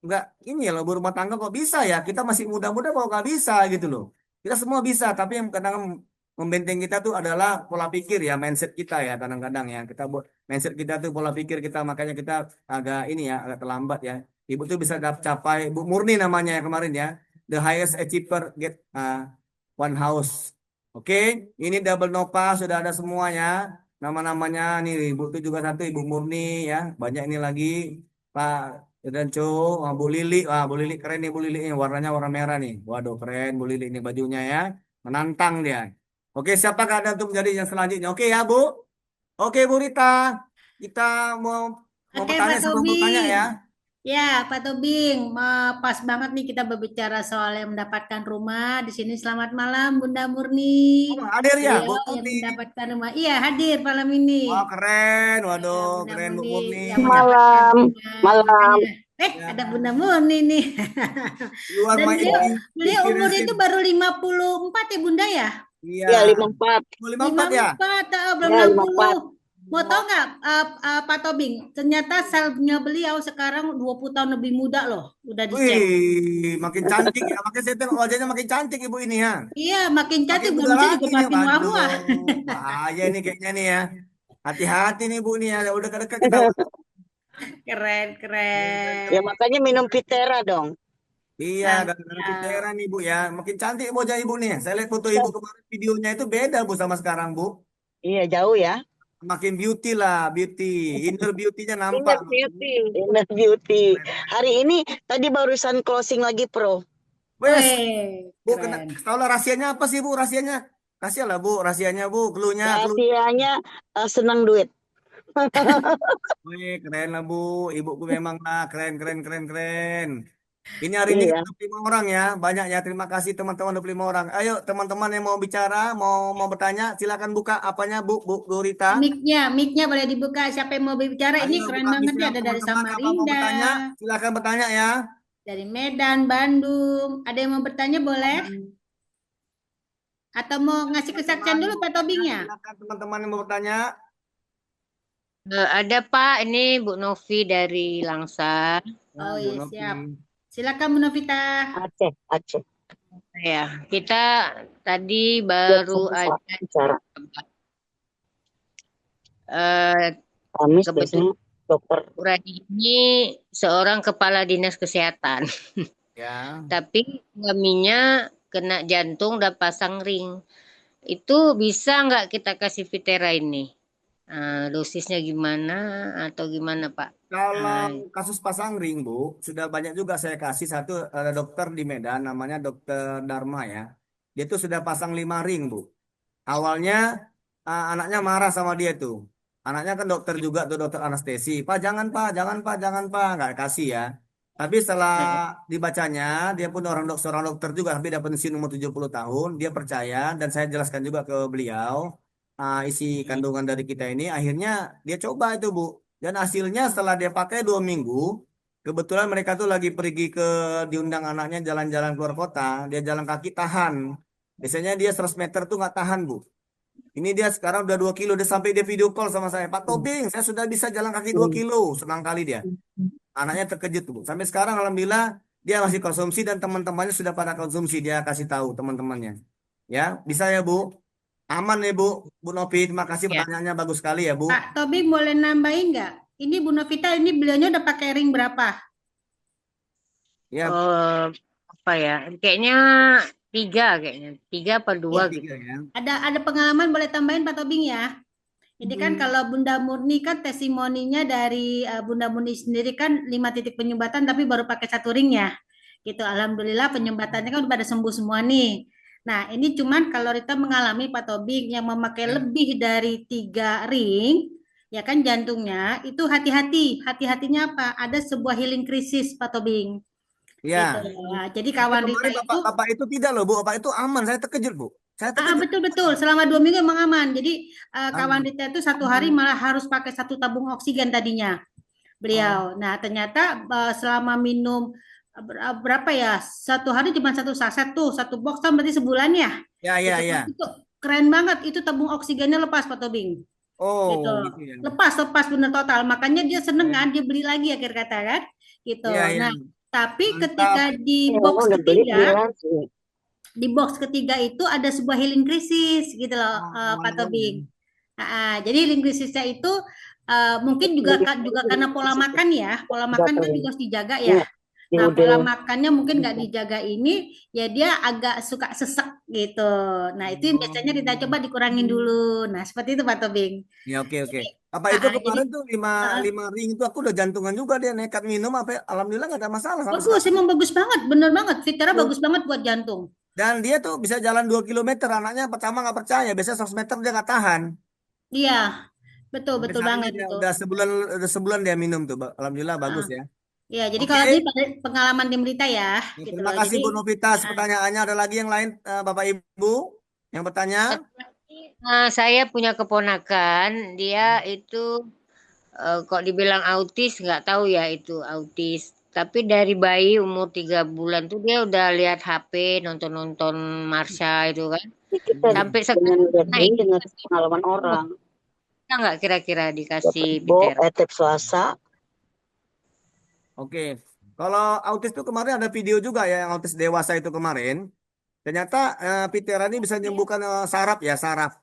nggak ini ya loh berumah tangga kok bisa ya. Kita masih muda-muda kok nggak bisa gitu loh. Kita semua bisa, tapi yang kadang membenteng kita tuh adalah pola pikir ya, mindset kita ya kadang-kadang ya. Kita buat mindset kita tuh pola pikir kita makanya kita agak ini ya, agak terlambat ya. Ibu tuh bisa capai Bu Murni namanya ya kemarin ya. The highest achiever get one house. Oke, ini double Nova sudah ada semuanya. Nama-namanya nih Ibu itu juga satu Ibu Murni ya. Banyak ini lagi Pak dan Co, Bu Lili, Bu Lili keren nih Bu Lili ini warnanya warna merah nih. Waduh keren Bu Lili ini bajunya ya, menantang dia. Oke, siapakah ada untuk menjadi yang selanjutnya? Oke ya Bu. Oke Bu Rita, kita mau mau Oke, bertanya Pak sebelum bertanya Tobing. ya. Ya, Pak Tobing, pas banget nih kita berbicara soal yang mendapatkan rumah. Di sini selamat malam, Bunda Murni. Oh, hadir ya Beliau Bu yang Murni. mendapatkan rumah. Iya, hadir malam ini. Wah keren, Ya, waduh Bunda keren Bu Murni Murni. yang mendapatkan Malam, rumah. malam. Makanya, Ya, ada Bunda Murni nih. you are Dan my beliau umur itu inspiration. baru 54 ya, Bunda ya? Iya, Ya, 54. mau 54 ya? 54, belum Ya, 60. 54. Mau tahu nggak, Pak Tobing? Ternyata selnya beliau sekarang 20 tahun lebih muda loh. Udah dicek. Wih, makin cantik ya. Makin saya tengok wajahnya makin cantik ibu ini ya. Iya, makin Makin cantik, belum muda bisa juga lagi nih. makin Waduh, wah-wah. bahaya nih kayaknya nih ya. Hati-hati nih bu nih ya. Udah dekat kita. Keren, Keren, keren, Ya, keren. keren. makanya minum Pitera dong. Iya, gara-gara Mantap. Pitera nih bu ya. Makin cantik wajah ibu nih. Saya lihat foto ibu kemarin videonya itu beda bu sama sekarang bu. Iya, jauh ya. Makin beauty lah, beauty. Inner beauty-nya nampak. Inner beauty. Inner beauty. Hari ini tadi barusan closing lagi, Pro. Wes, Weh, bu kena. keren. Tahu lah rahasianya apa sih bu? Rahasianya? Kasih lah bu, rahasianya bu. Clue-nya, clue. Rahasianya senang duit. Wih, keren lah Bu. Ibuku memang lah keren, keren, keren, keren. Ini hari ini kita Iya. 25 orang ya. Banyak ya. Terima kasih teman-teman 25 orang. Ayo teman-teman yang mau bicara, mau bertanya, silakan buka apanya Bu Rita. Mic-nya boleh dibuka. Siapa yang mau bicara? Ini Ayo keren buka banget mic-nya ya. Ada dari teman-teman apa mau Samarinda, bertanya, silakan bertanya ya. dari Medan, Bandung. Ada yang mau bertanya boleh? Atau mau ngasih kesaksian Teman-teman yang dulu mau Pak bertanya, Tobing ya? silakan teman-teman yang mau bertanya. Ada Pak, ini Bu Novi dari Langsa. Ya, Oh Bu iya Novi. siap. Silakan Bu Novita. Aceh, Aceh. Ya, kita tadi Biar baru saya bisa aja bicara. eh, Kamis kebetulan biasanya dokter. Rani ini seorang kepala dinas kesehatan, Ya. tapi suaminya kena jantung dan pasang ring. Itu bisa nggak kita kasih Vitera ini? Dosisnya gimana atau gimana Pak? Kalau Eh, kasus pasang ring, Bu, sudah banyak juga saya kasih satu ada dokter di Medan namanya Dokter Dharma ya. Dia tuh sudah pasang 5 ring, Bu. Awalnya anaknya marah sama dia tuh. Anaknya kan dokter juga tuh dokter anestesi. Pak, jangan Pak, jangan Pak, jangan Pak, nggak kasih ya. Tapi setelah dibacanya, dia pun seorang dokter juga, tapi udah pensiun umur 70 tahun, dia percaya dan saya jelaskan juga ke beliau isi kandungan dari kita ini. Akhirnya dia coba itu Bu, dan hasilnya setelah dia pakai 2 minggu, kebetulan mereka tuh lagi pergi diundang anaknya jalan-jalan keluar kota, dia jalan kaki tahan. Biasanya dia 100 meter tuh nggak tahan Bu. Ini dia sekarang udah 2 kilo, dia sampai dia video call sama saya. Pak Tobing, saya sudah bisa jalan kaki 2 kilo. Senang kali dia. Anaknya terkejut Bu. Sampai sekarang alhamdulillah dia masih konsumsi dan teman-temannya sudah pada konsumsi. Dia kasih tahu teman-temannya. Ya, bisa ya Bu. Aman ya Bu. Bu Novi, terima kasih ya, pertanyaannya bagus sekali ya Bu. Pak Tobing boleh nambahin nggak? Ini Bu Novita ini beliaunya udah pakai ring berapa? Ya, eh, apa ya? Kayaknya tiga apa dua oh gitu. 3 ya. Ada pengalaman boleh tambahin Pak Tobing ya? Ini kan kalau Bunda Murni kan testimoninya dari Bunda Murni sendiri kan 5 titik penyumbatan tapi baru pakai 1 ring ya. Gitu. Alhamdulillah penyumbatannya kan udah pada sembuh semua nih. Nah ini cuman kalau Rita mengalami Pak Tobing yang memakai Ya. lebih dari 3 ring, ya kan jantungnya itu hati-hati. Hati-hatinya apa? Ada sebuah healing krisis Pak Tobing. Gitu. Ya. Nah, jadi Tapi kawan Rita kemarin itu Bapak itu tidak loh Bu. Bapak itu aman. Saya terkejut Bu. Saya terkejut. betul betul selama 2 minggu emang aman. Jadi kawan Aman. Rita itu 1 hari malah harus pakai 1 tabung oksigen tadinya beliau. Oh, Nah ternyata selama minum berapa ya 1 hari cuma 1 saset tuh 1 box kan berarti sebulan ya. ya, Gitu ya, kan ya. itu keren banget itu tabung oksigennya lepas Pak Tobing. Gitu Oh, gitu ya. lepas lepas bener total makanya dia seneng Ya, kan dia beli lagi akhir kata kan gitu. ya, ya. Nah tapi Mantap. ketika di Ya, box udah ketiga beli lagi. itu ada sebuah healing krisis gitu loh Oh, Pak aman banget ya. Tobing. Jadi healing krisisnya itu mungkin juga juga karena pola makan ya, pola makan kan juga harus dijaga ya. Ingat, di Nah, udah pola makannya mungkin nggak dijaga ini, ya dia agak suka sesek gitu. Nah, itu yang biasanya kita Oh, coba dikurangin dulu. Nah, seperti itu Pak Tobing. ya oke oke. Jadi, Apa itu jadi kemarin tuh lima uh, lima ring itu aku udah jantungan juga dia nekat minum apa ya, alhamdulillah nggak ada masalah sampai bagus, sekarang. emang bagus banget, bener banget. Vitara Tuh. bagus banget buat jantung. Dan dia tuh bisa jalan 2 kilometer. Anaknya pertama nggak percaya, biasanya 100 meter dia nggak tahan. Iya, betul Sampai betul saat ini banget dia itu. udah sebulan dia minum tuh. Alhamdulillah bagus ya. Ya, jadi Oke. kalau ini pengalaman tim berita ya, Ya, gitu terima loh. kasih Jadi Bu Novita. Pertanyaannya ada lagi yang lain Bapak Ibu yang bertanya? Satu lagi, saya punya keponakan, dia itu kok dibilang autis nggak tahu ya itu autis. Tapi dari bayi umur 3 bulan tuh dia udah lihat HP, nonton-nonton Marsha itu kan. kita Sampai dengan sekarang lihat nah ini ini dengan dikasih pengalaman oh, orang. bisa nggak kira-kira dikasih Dapat Vitera? tiap Selasa. Oke. Kalau autis itu kemarin ada video juga ya yang autis dewasa itu kemarin. Ternyata Pitera ini bisa menyembuhkan saraf ya, saraf.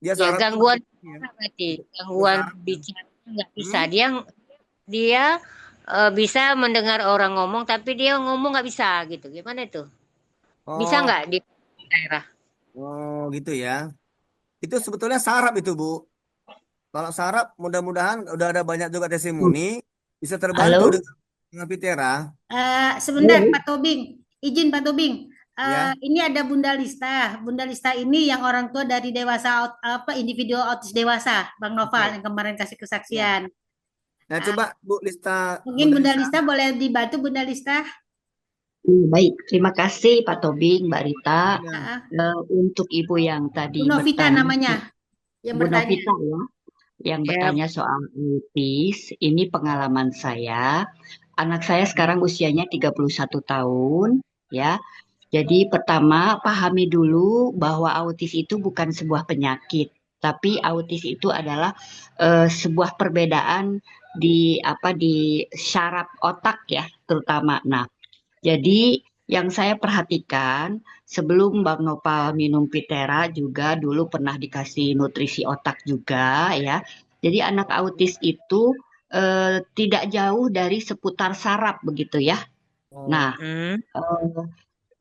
Dia Ya saraf itu gangguan ya, bicara berarti oh, gangguan saraf. bicara nggak bisa. Hmm? Dia bisa mendengar orang ngomong tapi dia ngomong nggak bisa gitu. Gimana itu? Bisa Oh, nggak di daerah? oh gitu ya. Itu sebetulnya saraf itu, Bu. Kalau saraf mudah-mudahan udah ada banyak juga testimoni bisa terbantu Halo? dengan Pitera. sebentar Pak Tobing, izin Pak Tobing. Ya. Ini ada Bunda Lista. Bunda Lista ini yang orang tua dari dewasa apa individu autis dewasa, Bang Noval Oke. yang kemarin kasih Ya. kesaksian. Nah, Ah, coba Bu Lista, mungkin Bunda Bunda Lista. Lista boleh dibantu Bunda Lista. Baik, terima kasih Pak Tobing, Mbak Rita. Ya. Untuk Ibu yang tadi Bu Novita bertanya, namanya yang Bu bertanya. Novita ya, yang Ya, bertanya soal autis, ini pengalaman saya. Anak saya sekarang usianya 31 tahun, ya. Jadi pertama, pahami dulu bahwa autis itu bukan sebuah penyakit, tapi autis itu adalah sebuah perbedaan di syaraf otak ya, terutama. Nah, jadi yang saya perhatikan sebelum Bang Nopal minum Pitera juga dulu pernah dikasih nutrisi otak juga ya. Jadi anak autis itu tidak jauh dari seputar saraf begitu ya. Oh, Nah, Hmm. eh,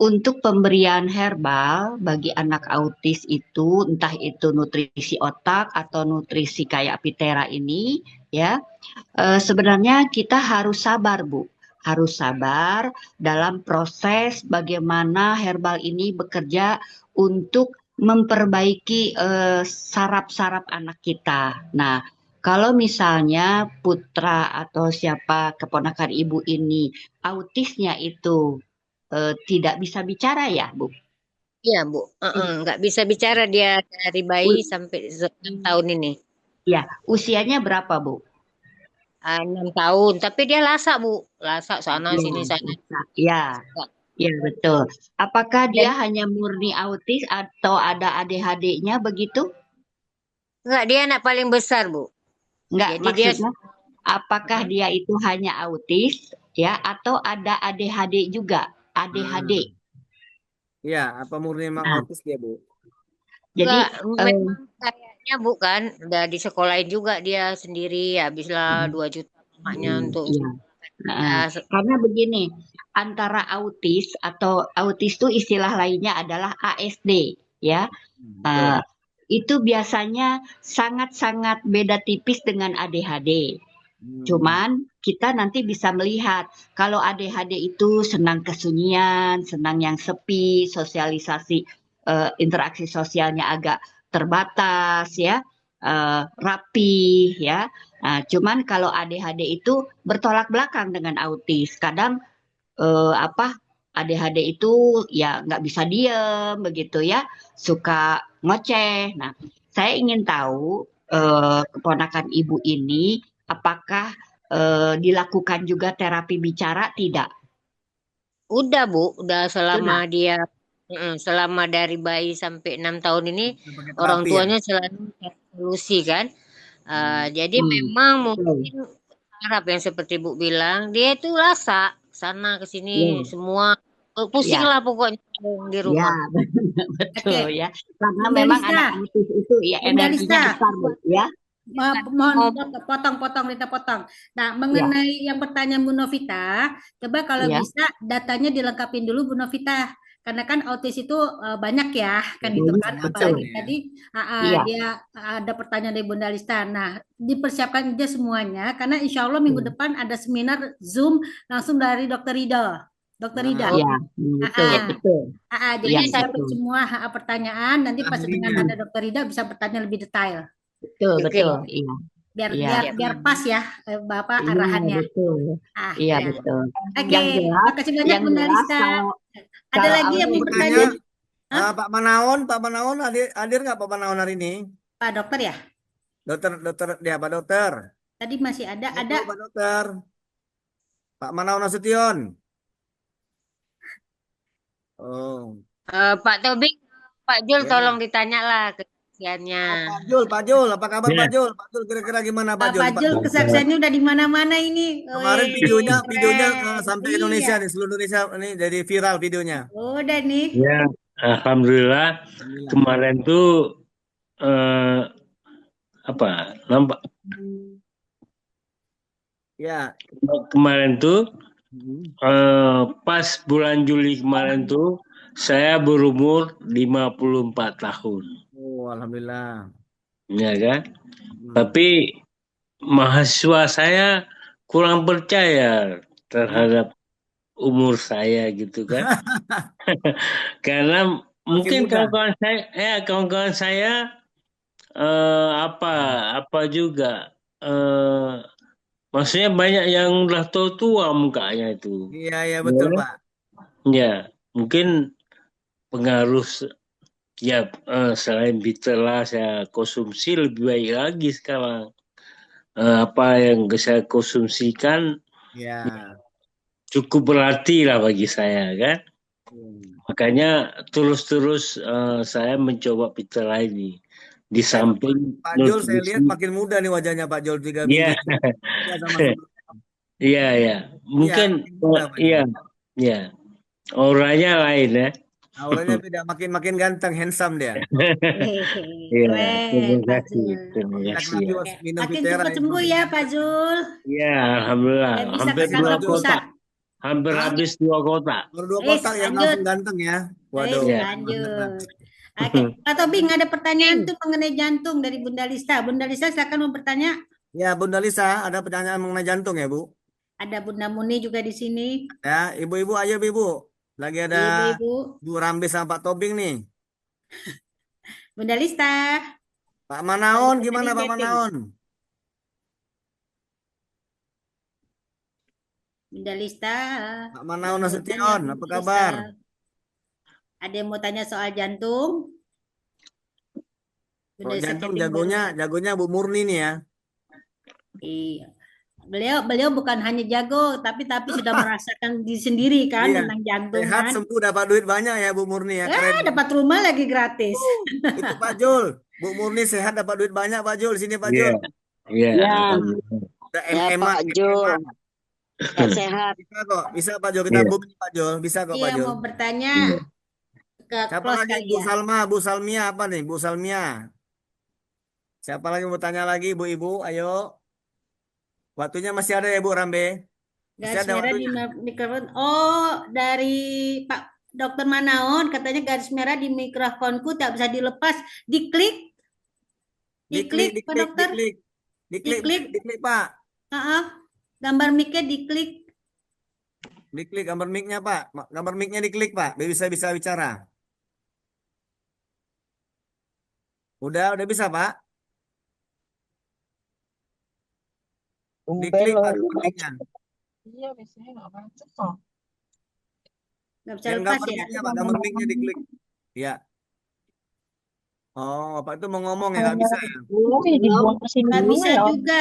untuk pemberian herbal bagi anak autis itu, entah itu nutrisi otak atau nutrisi kayak Pitera ini, ya, sebenarnya kita harus sabar, Bu. Harus sabar dalam proses bagaimana herbal ini bekerja untuk memperbaiki saraf-saraf anak kita. Nah, kalau misalnya putra atau siapa keponakan ibu ini autisnya itu tidak bisa bicara ya, Bu. Iya, Bu. Nggak bisa bicara dia dari bayi U- sampai 6 tahun ini. ya, usianya berapa, Bu? 6 tahun. Tapi dia lasak, Bu. Lasak sana Ya, sini sana. ya, ya betul. Apakah dia Dan hanya murni autis atau ada ADHD-nya begitu? enggak, dia anak paling besar, Bu. Enggak, Jadi dia maksudnya apakah dia itu hanya autis ya atau ada ADHD juga? ADHD. hmm. Ya, apa murni emang Nah, autis dia, Bu? jadi enggak, eh, memang kayaknya bukan. Udah disekolahin juga dia sendiri. Habislah 2 juta mamanya untuk ya. dia. Nah, karena begini, antara autis atau autis itu istilah lainnya adalah ASD, ya. Betul. Eh, itu biasanya sangat-sangat beda tipis dengan ADHD. Hmm. Cuman kita nanti bisa melihat kalau ADHD itu senang kesunyian, senang yang sepi, sosialisasi interaksi sosialnya agak terbatas ya, rapi ya. Nah, cuman kalau ADHD itu bertolak belakang dengan autis. Kadang apa ADHD itu ya nggak bisa diem begitu ya, suka ngoceh. Nah, saya ingin tahu keponakan ibu ini apakah dilakukan juga terapi bicara tidak? Udah, Bu. Udah selama Sudah. dia selama dari bayi sampai 6 tahun ini Pakai orang terapi ya. tuanya selalu cari solusi kan. Jadi memang Betul. mungkin harap yang seperti Bu bilang dia itu lasak sana ke sini Ya, semua. Pusing ya, lah pokoknya di ya, rumah. betul Oke, ya. Karena Bunda memang Lista, anak autis itu ya Bunda energinya Lista, besar, Bu, ya. mohon Oh, potong, Rita potong. Nah, Ya, mengenai yang pertanyaan Bu Novita, coba kalau ya, bisa datanya dilengkapin dulu Bu Novita. Karena kan autis itu banyak ya, kan Ya, gitu kan. macam-macam betul. Apalagi ya. tadi Iya. dia ada pertanyaan dari Bunda Lista. Nah, dipersiapkan aja semuanya, karena insya Allah minggu Hmm. depan ada seminar Zoom langsung dari Dokter Ida. Dokter Ida. Nah, Ya, betul, Ah, betul. jadi Iya, jadi saya disiapin betul. semua pertanyaan. Nanti pas dengan ahlinya. ada Dokter Ida bisa bertanya lebih detail. Betul, oke. betul. Iya, Biar iya. biar Siap. biar pas ya Bapak Iya, arahannya. betul. Iya, Ya. betul. Oke, Yang jelas, makasih banyak yang Bunda jelas Lista. kalau Ada kalau lagi Aku yang mau mau autis bertanya, itu bertanya? Hah? Pak Manaon hadir nggak Pak Manaon hari ini? Pak Dokter ya? Dokter, dia Pak Dokter. Tadi masih ada. Ada. Assalamualaikum Pak Dokter. Pak Manaon Nasution. Oh, Pak Tobing, Pak Jul tolong ya. ditanya lah kesaksiannya. Oh, Pak Jul, apa kabar Pak Ya, Jul? Pak Jul kira-kira gimana Pak Jul? Pak Pak Jul Jul. kesaksiannya udah di mana-mana ini. Kemarin Wih, videonya keren. sampai Iya, Indonesia nih, seluruh Indonesia ini jadi viral videonya. udah nih. ya, alhamdulillah Alhamdulillah. kemarin tuh eh, apa nampak Ya. kemarin tuh Hmm. pas bulan Juli kemarin tuh saya berumur 54 tahun, Oh, alhamdulillah. ya kan? Hmm. Tapi mahasiswa saya kurang percaya terhadap umur saya gitu kan? Karena Masih mungkin muda. kawan-kawan saya apa apa juga maksudnya banyak yang udah tua mukanya itu Iya, iya betul ya Pak. ya mungkin pengaruh ya selain bitter lah saya konsumsi lebih baik lagi sekarang. Apa yang saya konsumsikan Ya. cukup berarti lah bagi saya kan. Hmm. Makanya terus-terus saya mencoba Pitera ini. Di samping Pak Jul saya nutrisi. lihat makin muda nih wajahnya Pak Jul 3 Iya, minggu ini. Ya, sama sebelumnya. iya, iya. Iya, Mungkin, makin muda Pak iya, Jul. iya. Auranya lain ya. Auranya beda, makin ganteng, handsome dia. Iya, terima Keren, Pak kasih, Jul. terima kasih. Laki-laki Ya. harus minum Makin Pitera cepat itu. sembuh ya, Pak Jul. Iya, alhamdulillah. Biar bisa ke Hampir Lagi Pak 2 kantor Jul. kotak. pusat. Hampir Hah? habis 2 kotak. Baru 2 kotak yang Lanjut. langsung ganteng ya. Waduh, Iya. Lanjut. Oke, Pak Tobing ada pertanyaan tuh mengenai jantung dari Bunda Lista. Bunda Lista silakan mau bertanya. Ya, Bunda Lisa, ada pertanyaan mengenai jantung ya, Bu? Ada Bunda Muni juga di sini. Ya, ibu-ibu ayo, ibu. Lagi ada Ibu-ibu. Bu Rambe sama Pak Tobing nih. Bunda Lista. Pak Manaon, Tadi gimana Pak chatting. Manaon? Bunda Lista. Pak Manaon Mau Nasution, tanya, apa Bunda kabar? Lista. Ada yang mau tanya soal jantung? Kalau Bunda Lista jantung chatting baru. jagonya Bu Murni nih ya. Iya. Beliau bukan hanya jago, tapi sudah merasakan di sendiri kan Iya. tentang jantung Sehat, kan. sembuh, dapat duit banyak ya Bu Murni ya. Keren. Dapat rumah lagi gratis. Itu Pak Jul. Bu Murni sehat, dapat duit banyak Pak Jul. Sini Pak Iya, Jul. iya. Ya, alhamdulillah. Udah ya MMA, Pak Jul. Pak sehat. Bisa kok, bisa Pak Jul. Kita Iya. booking Pak Jul. Bisa kok Pak Iya, Jul. mau bertanya Iya. ke Siapa close lagi? kali Bu ya. Salma, Bu Salmia apa nih? Bu Salmia. Siapa lagi mau tanya lagi, ibu-ibu? Ayo. Waktunya masih ada ya, Bu Rambe? Masih Garis ada merah di waktunya. mikrofon. Oh, dari Pak Dokter Manaon katanya garis merah di mikrofonku tak bisa dilepas. Diklik, Diklik, Pak diklik, Dokter. diklik. Diklik, Diklik. diklik, Pak. Gambar mic-nya diklik. Diklik gambar mic-nya, Pak. Gambar mic-nya diklik, Pak. Biar bisa bicara. Udah bisa, Pak. Diklik, Pak, gambar mic-nya. Iya, biasanya nggak macet kok. Nggak bisa Yang lepas gambar ya. mic-nya, Pak. Gambar mic-nya diklik. Ya. Oh, Pak itu mau ngomong ya, nggak bisa ya? Dibuang ke sini Nggak dulu bisa ya. juga.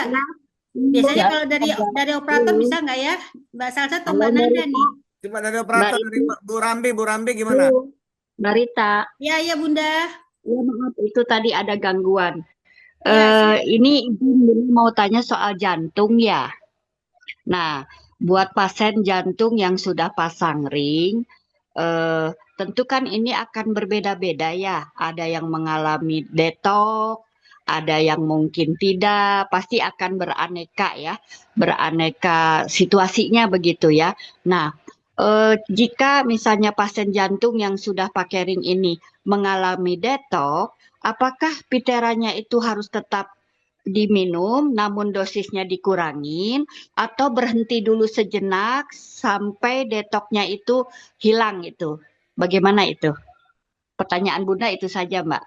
Biasanya kalau dari operator bisa nggak ya? Mbak Salsa atau Mbak Nanda nih? Coba dari operator, dari Bu Rambe gimana? Mbak Rita, Ya Bunda. ya maaf itu tadi ada gangguan. Ya, Ini Ibu mau tanya soal jantung ya. Nah, buat pasien jantung yang sudah pasang ring, tentu kan ini akan berbeda-beda ya. Ada yang mengalami detox, ada yang mungkin tidak, pasti akan beraneka ya, beraneka situasinya begitu ya. Nah, jika misalnya pasien jantung yang sudah pakai ring ini mengalami detox, apakah piteranya itu harus tetap diminum namun dosisnya dikurangin atau berhenti dulu sejenak sampai detoxnya itu hilang itu? Bagaimana itu? Pertanyaan Bunda itu saja, Mbak.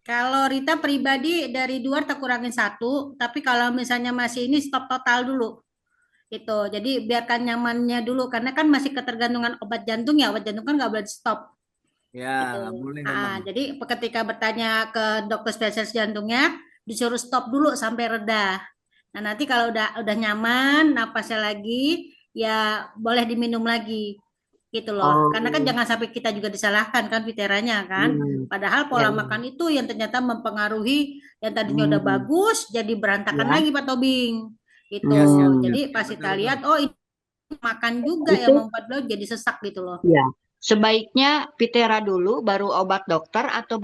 kalau Rita pribadi dari luar tak kurangin 1, tapi kalau misalnya masih ini stop total dulu. Gitu. Jadi biarkan nyamannya dulu karena kan masih ketergantungan obat jantung ya. Obat jantung kan nggak boleh di stop. Ya, Gitu. nggak boleh memang. Jadi ketika bertanya ke dokter spesialis jantungnya disuruh stop dulu sampai reda. Nah, nanti kalau udah nyaman, napasnya lagi, ya boleh diminum lagi. Gitu loh. Karena kan jangan sampai kita juga disalahkan kan piteranya kan. Padahal pola makan itu yang ternyata mempengaruhi yang tadinya udah bagus jadi berantakan lagi Pak Tobing. Gitu. Iya, siap. Jadi pas kita lihat ini makan juga Itu- yang membuat beliau jadi sesak gitu loh. Ya. Sebaiknya pitera dulu baru obat dokter atau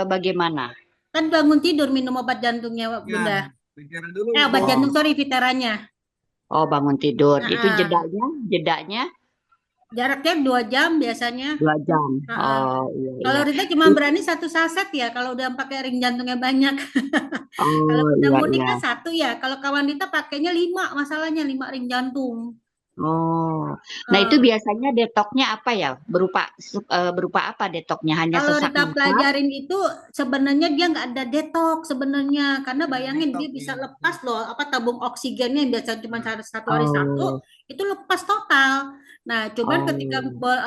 bagaimana? Kan bangun tidur minum obat jantungnya Bunda. Bicara dulu. Obat Bu. jantung sorry piteranya. Oh, bangun tidur. Itu Ah. jedanya Jaraknya 2 jam biasanya. 2 jam. Ah. Oh, iya. Kalau iya. Rita cuma berani 1 saset ya kalau udah pakai ring jantungnya banyak. Kalau Oh, udah iya, mudik iya. kan 1 ya. Kalau kawan Rita pakainya 5 masalahnya 5 ring jantung. Oh, nah itu biasanya detoxnya apa ya? Berupa apa detoxnya? Hanya Kalau sesak Rita nafas? pelajarin itu sebenarnya dia nggak ada detox sebenarnya karena bayangin dia Detox, bisa iya. lepas loh apa tabung oksigennya yang biasa cuma satu hari Oh. satu itu lepas total. Nah, cuman ketika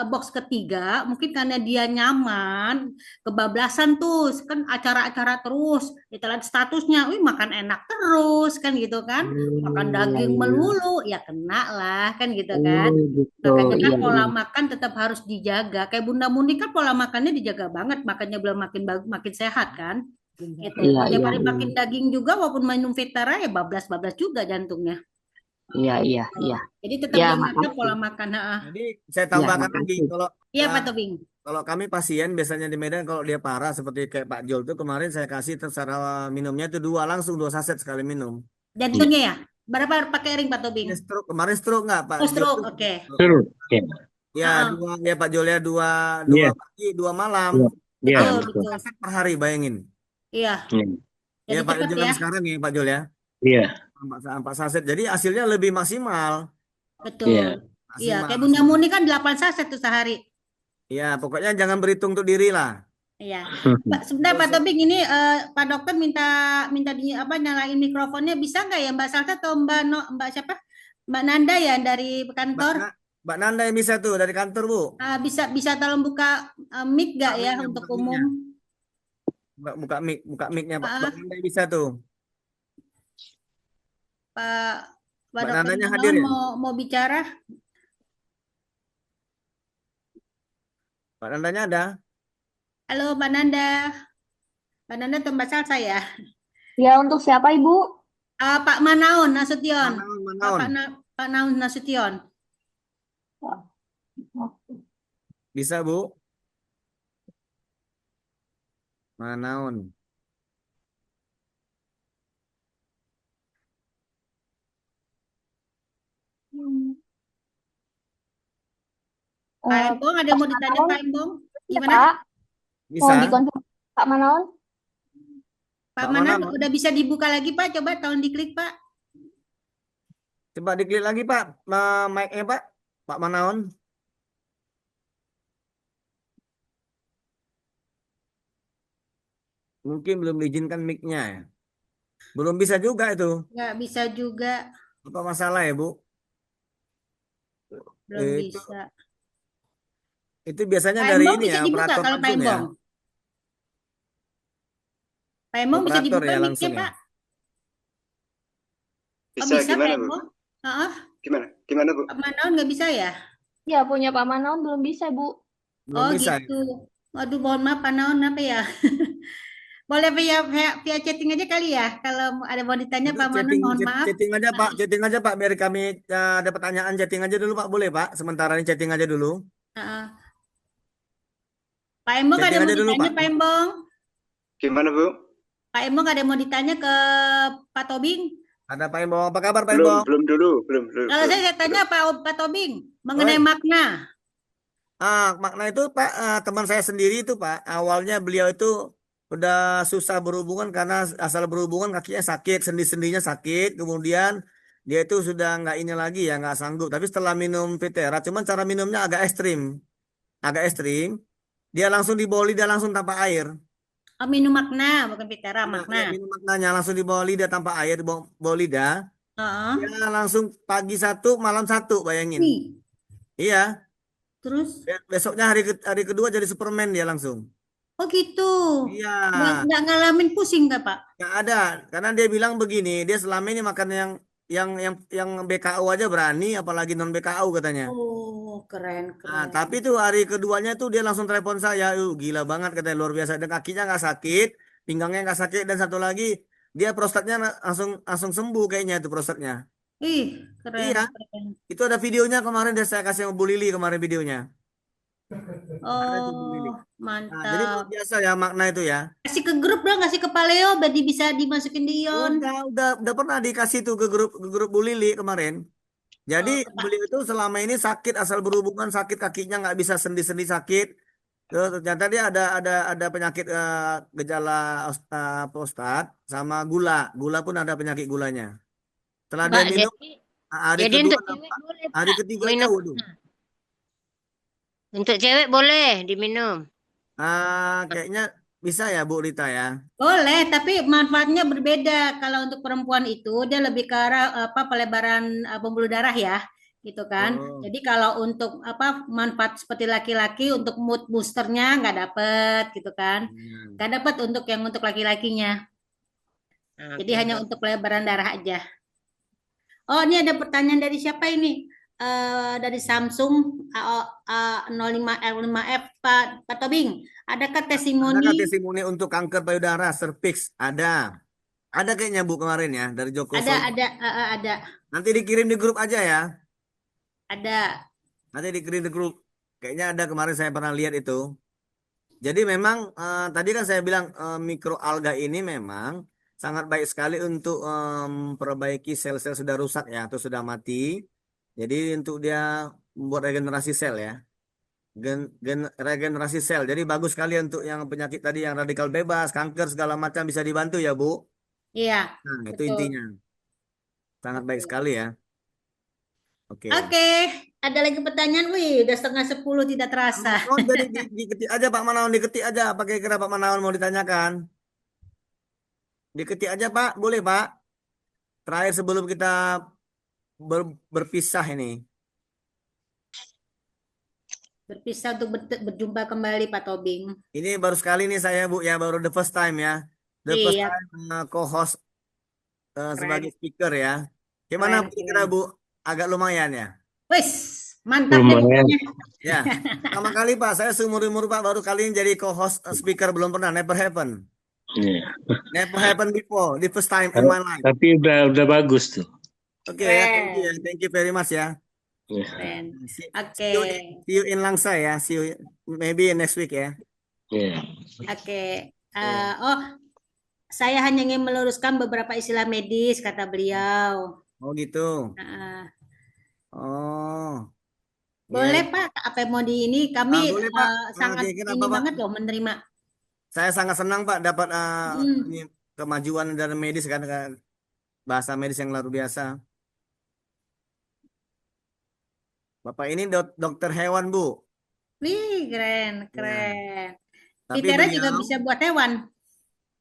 box ketiga, mungkin karena dia nyaman, kebablasan tuh, kan acara-acara terus, kita lihat statusnya, wih makan enak terus, kan gitu kan, makan Iya, daging iya. melulu, ya kena lah, kan gitu Oh, kan. gitu. Makanya kan Iya, pola iya. makan tetap harus dijaga. Kayak Bunda Muni kan pola makannya dijaga banget, makanya belum makin sehat kan. Gitu. Iya, Kalau tiap iya, hari iya. makin daging juga, walaupun minum Vitara ya bablas-bablas juga jantungnya. Iya, iya, Gitu. iya. Jadi tetap Ya, dijaga makasih. pola makan. Ha. Jadi saya Ya, tambahkan lagi, makasih. kalau Iya eh, Pak Tobing. kalau kami pasien biasanya di Medan kalau dia parah seperti kayak Pak Jul tuh kemarin saya kasih terserah minumnya itu langsung dua saset sekali minum. Iya. Jantungnya ya? Berapa pakai ring Pak Tobing? Dia stroke kemarin stroke nggak Pak Oh Jul stroke, tuh? oke. Terus, ya, Ya Ha-ha. dua ya Pak Jul ya dua dua iya, pagi dua malam. iya, iya, Betul, Satu betul. betul. saset per hari bayangin. Iya, Iya, Ya jadi Pak cepat Jul ya. yang sekarang ya Pak Jul ya. iya, Empat saset. Jadi hasilnya lebih maksimal. Betul. iya. Iya, Maksimal, kayak Bunda maksimal. Muni kan 8 saset tuh sehari. Ya pokoknya jangan berhitung untuk diri lah. Iya. Sebentar Pak Tobing ini Pak Dokter minta minta di apa nyalain mikrofonnya bisa nggak ya Mbak Salsa atau Mbak siapa? Mbak Nanda ya dari Mbak, kantor. Mbak Nanda yang bisa tuh dari kantor Bu. Bisa bisa tolong buka mic nggak Buka ya mic-nya, untuk buka umum? mic-nya. Buka mic-nya Mbak Ah, Nanda bisa tuh. Pak Pak Mbak Dokter Nandanya hadir Manon ya? mau bicara. Mbak Nandanya ada? Halo Mbak Nanda. Mbak Nanda atau Mbak Salsa ya? Ya, untuk siapa, Ibu? Pak Manaon Nasution. Manaon, Pak Manaon. Pak Naun Nasution. Bisa Bu? Manaon. Hmm. Pak Eh, Embong ada Pak mau ditanya Manaon, Pak Embong? ya, Gimana? Pak. Mau Bisa? dikonfirmasi Pak Manaon? Pak Mbak Manan Manaon. udah bisa dibuka lagi Pak? Coba tolong diklik Pak. Coba diklik lagi Pak, mic-nya Pak. Pak Manaon. Mungkin belum diizinkan mic-nya ya. Belum bisa juga itu. Nggak bisa juga, Apa masalah ya Bu? belum Itu bisa. biasanya Pak dari Embong ini bisa ya, dibuka operator kalau Pak langsung ya. Embong. Pak Embong bisa Operator dibuka ya mic-nya langsung ya. Pak. Oh Bisa bisa Pak gimana Bu? Embong? Heeh. Gimana? Gimana Bu? Pak Manon nggak bisa ya? Ya, punya Pak Manaon belum bisa, Bu. Belum Oh bisa ya. gitu. Waduh, mohon maaf Pak Naon apa ya? Boleh via chatting aja kali ya. Kalau ada mau ditanya Itu Pak Manon, mohon maaf. chatting aja Pak, chatting aja Pak biar kami ada pertanyaan chatting aja dulu Pak, boleh Pak? Sementara ini chatting aja dulu. Heeh. Pak Embong ada Chatting mau aja dulu ditanya Pak. Pak Embong? Gimana Bu? Pak Embong ada mau ditanya ke Pak Tobing? Ada Pak Embong, apa kabar Pak Belum, Embong? belum dulu, belum, belum, Kalau belum, saya tanya Pak Tobing mengenai Oi, makna. makna itu Pak, teman saya sendiri itu Pak, awalnya beliau itu udah susah berhubungan karena asal berhubungan kakinya sakit, sendi-sendinya sakit, kemudian dia itu sudah nggak ini lagi ya, nggak sanggup. Tapi setelah minum Vitera, cuman cara minumnya agak ekstrim, dia langsung di bawah lidah langsung tanpa air. Oh, minum makna, bukan Vitara, Ya, makna. ya minum maknanya langsung di bawah lidah tanpa air, di bawah lidah. Heeh. Dia langsung pagi satu, malam satu, bayangin. Wih, Iya, terus? besoknya hari kedua jadi Superman dia langsung. Oh gitu. Iya, Nggak ngalamin pusing nggak Pak? nggak ada, karena dia bilang begini, dia selama ini makan yang BKU aja berani, apalagi non BKU katanya. Oh, keren, Nah, keren. tapi tuh hari keduanya tuh dia langsung telepon saya, gila banget katanya luar biasa. Dan kakinya nggak sakit, pinggangnya nggak sakit, dan satu lagi dia prostatnya langsung langsung sembuh kayaknya itu prostatnya. Ih, keren, Iya, keren. itu ada videonya kemarin dia saya kasih sama Bu Lili kemarin videonya. Ada tuh Bu Lili. Oh, Nah, jadi luar mantap. biasa ya makna itu ya. Kasih ke grup dong, kasih ke Paleo, berarti bisa dimasukin di Ion. Udah pernah dikasih tuh ke grup Bu Lili kemarin. Jadi Oh, beliau itu selama ini sakit asal berhubungan sakit kakinya nggak bisa sendi-sendi sakit. Terus ternyata dia ada penyakit gejala prostat sama gula. Gula pun ada penyakit gulanya. Setelah dia Pak, minum hari jadi kedua untuk cewek boleh hari Pak ketiga aja minum. waduh. Untuk cewek boleh diminum. Kayaknya bisa ya Bu Rita ya. boleh, tapi manfaatnya berbeda. Kalau untuk perempuan itu dia lebih ke arah apa pelebaran pembuluh darah ya. gitu kan. Oh. Jadi kalau untuk apa manfaat seperti laki-laki untuk mood boosternya nggak dapet gitu kan, Hmm. nggak dapet untuk yang untuk laki-lakinya. Jadi Oke. hanya untuk pelebaran darah aja. Oh, ini ada pertanyaan dari siapa ini? Dari Samsung A05L5F Pak Tobing. Adakah Adakah testimoni? testimoni untuk kanker payudara, serviks? Ada. Ada kayaknya Bu kemarin ya dari Joko Soy. Ada, Nanti dikirim di grup aja ya. ada. Nanti dikirim di grup. Kayaknya ada kemarin saya pernah lihat itu. Jadi memang tadi kan saya bilang mikroalga ini memang sangat baik sekali untuk memperbaiki sel-sel sudah rusak ya atau sudah mati. Jadi untuk dia membuat regenerasi sel ya. Regenerasi sel. Jadi bagus sekali untuk yang penyakit tadi yang radikal bebas, kanker segala macam bisa dibantu ya, Bu. Iya, Nah, itu betul. intinya. Sangat baik sekali ya. Oke. Oke, ada lagi pertanyaan? Wih, udah 9:30 tidak terasa. Oh, jadi diketik aja Pak Manaon, diketik aja. Apa kira Pak Manaon mau ditanyakan? Diketik aja Pak, boleh Pak. Terakhir sebelum kita berpisah ini. Berpisah untuk berjumpa kembali Pak Tobing. Ini baru sekali nih saya Bu ya, baru the first time ya. The first Iya, time co-host keren. sebagai speaker ya. Gimana Keren, Bu kira keren. Bu? Agak lumayan ya. Wis, mantap deh Lumayan. pokoknya. Ya. Pertama kali Pak, saya seumur-umur Pak baru kali ini jadi co-host speaker, belum pernah, never happen. Iya. Never happen before, the first time in my life. Tapi udah bagus tuh. Oke ya, thank you ya. Keren, Thank you very much ya. Iya. keren. See, Oke, see you in Langsa ya. See you maybe next week ya. Iya. oke. Oh, saya hanya ingin meluruskan beberapa istilah medis, kata beliau. Oh gitu. Nah, Oh. boleh Ya. Pak, apa yang mau di ini? Kami Boleh Pak. sangat Kira-kira ini apa Pak? banget loh menerima. Saya sangat senang Pak dapat Hmm. ini kemajuan dari medis kan, bahasa medis yang luar biasa. Bapak ini dokter hewan Bu. Wih, keren, Ya. keren. Tapi Pitera juga beliau, bisa buat hewan.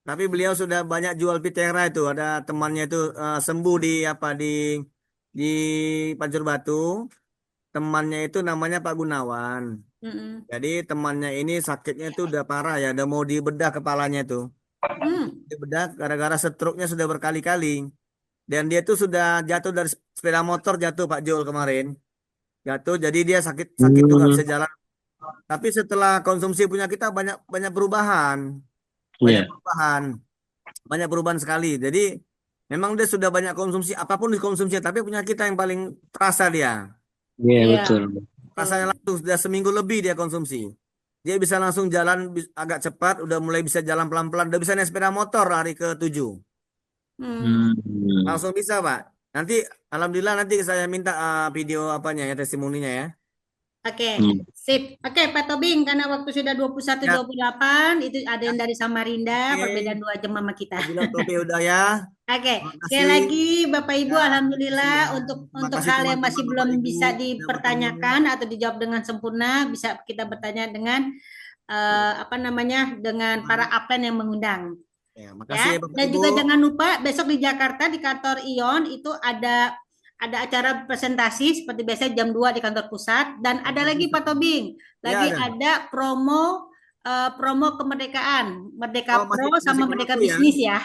tapi beliau sudah banyak jual Pitera itu. Ada temannya itu sembuh di Pancur Batu. Temannya itu namanya Pak Gunawan. Mm-mm. Jadi temannya ini sakitnya itu udah parah ya, udah mau dibedah kepalanya itu. Hmm. Dibedah gara-gara stroke-nya sudah berkali-kali. Dan dia tuh sudah jatuh dari sepeda motor, jatuh Pak Jul kemarin. Jatuh, jadi dia sakit tuh nggak bisa jalan. Tapi setelah konsumsi punya kita banyak perubahan, banyak Iya. perubahan, banyak perubahan sekali. Jadi memang dia sudah banyak konsumsi apapun dikonsumsi, tapi punya kita yang paling terasa dia. Iya, Iya, betul. Rasanya langsung sudah seminggu lebih dia konsumsi. Dia bisa langsung jalan agak cepat, udah mulai bisa jalan pelan-pelan, udah bisa naik sepeda motor hari ke-7. Hmm. Langsung bisa, Pak. Nanti alhamdulillah nanti saya minta video apanya ya, testimoninya ya. Oke, Hmm. sip. Oke, Pak Tobing, karena waktu sudah 21:28, itu ada yang dari Samarinda, Oke. perbedaan 2 jam sama kita. Bilang Topi udah ya. Oke, Terima sekali kasih. lagi Bapak Ibu, Ya, alhamdulillah terima kasih ya. untuk Terima kasih hal yang teman-teman masih Bapak belum Ibu bisa yang bertanya. dipertanyakan atau dijawab dengan sempurna, bisa kita bertanya dengan apa namanya, dengan para apen yang mengundang. Ya, Ya, makasih Bapak dan Ibu. juga jangan lupa besok di Jakarta di kantor Ion itu ada acara presentasi seperti biasa jam 2 di kantor pusat, dan ada lagi Pak Tobing, Ya, lagi ada. ada promo kemerdekaan, Merdeka Oh, masih Pro sama Merdeka berlaku ya. Bisnis ya.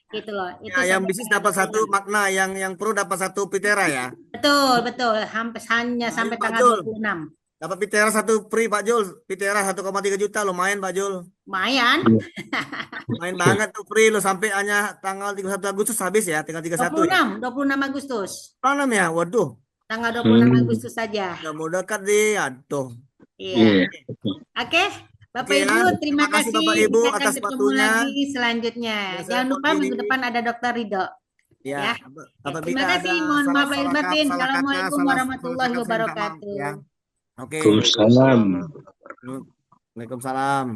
Gitu loh. Itu Ya, yang sampai bisnis tanggal dapat 26. 1 makna, yang pro dapat 1 Pitera ya. Betul, hanya Nah, sampai Pak tanggal Jul, 26. dapat Pitera 1 free Pak Jul. Pitera 1,3 juta lumayan Pak Jul. Lumayan. Lumayan banget tuh free lo sampai hanya tanggal 31 Agustus habis ya, tinggal 31 ya. 26 Agustus. Tanam ya, waduh. Tanggal 26 Agustus saja. Udah mau dekat deh, aduh. Iya. Iya. Oke, Bapak Oke ya. Ibu, terima Terima kasih kasih. Bapak Ibu Kita akan atas ketemu waktunya. lagi selanjutnya. Ya, saya Jangan lupa mohon minggu diri. depan ada Dr. Ridho. Ya, Ya. apabila Terima kasih. ada Mohon maaf lahir salah batin. kata, Assalamualaikum salah warahmatullahi cakap, saya minta maaf wabarakatuh. ya. Oke. Waalaikumsalam. Waalaikumsalam.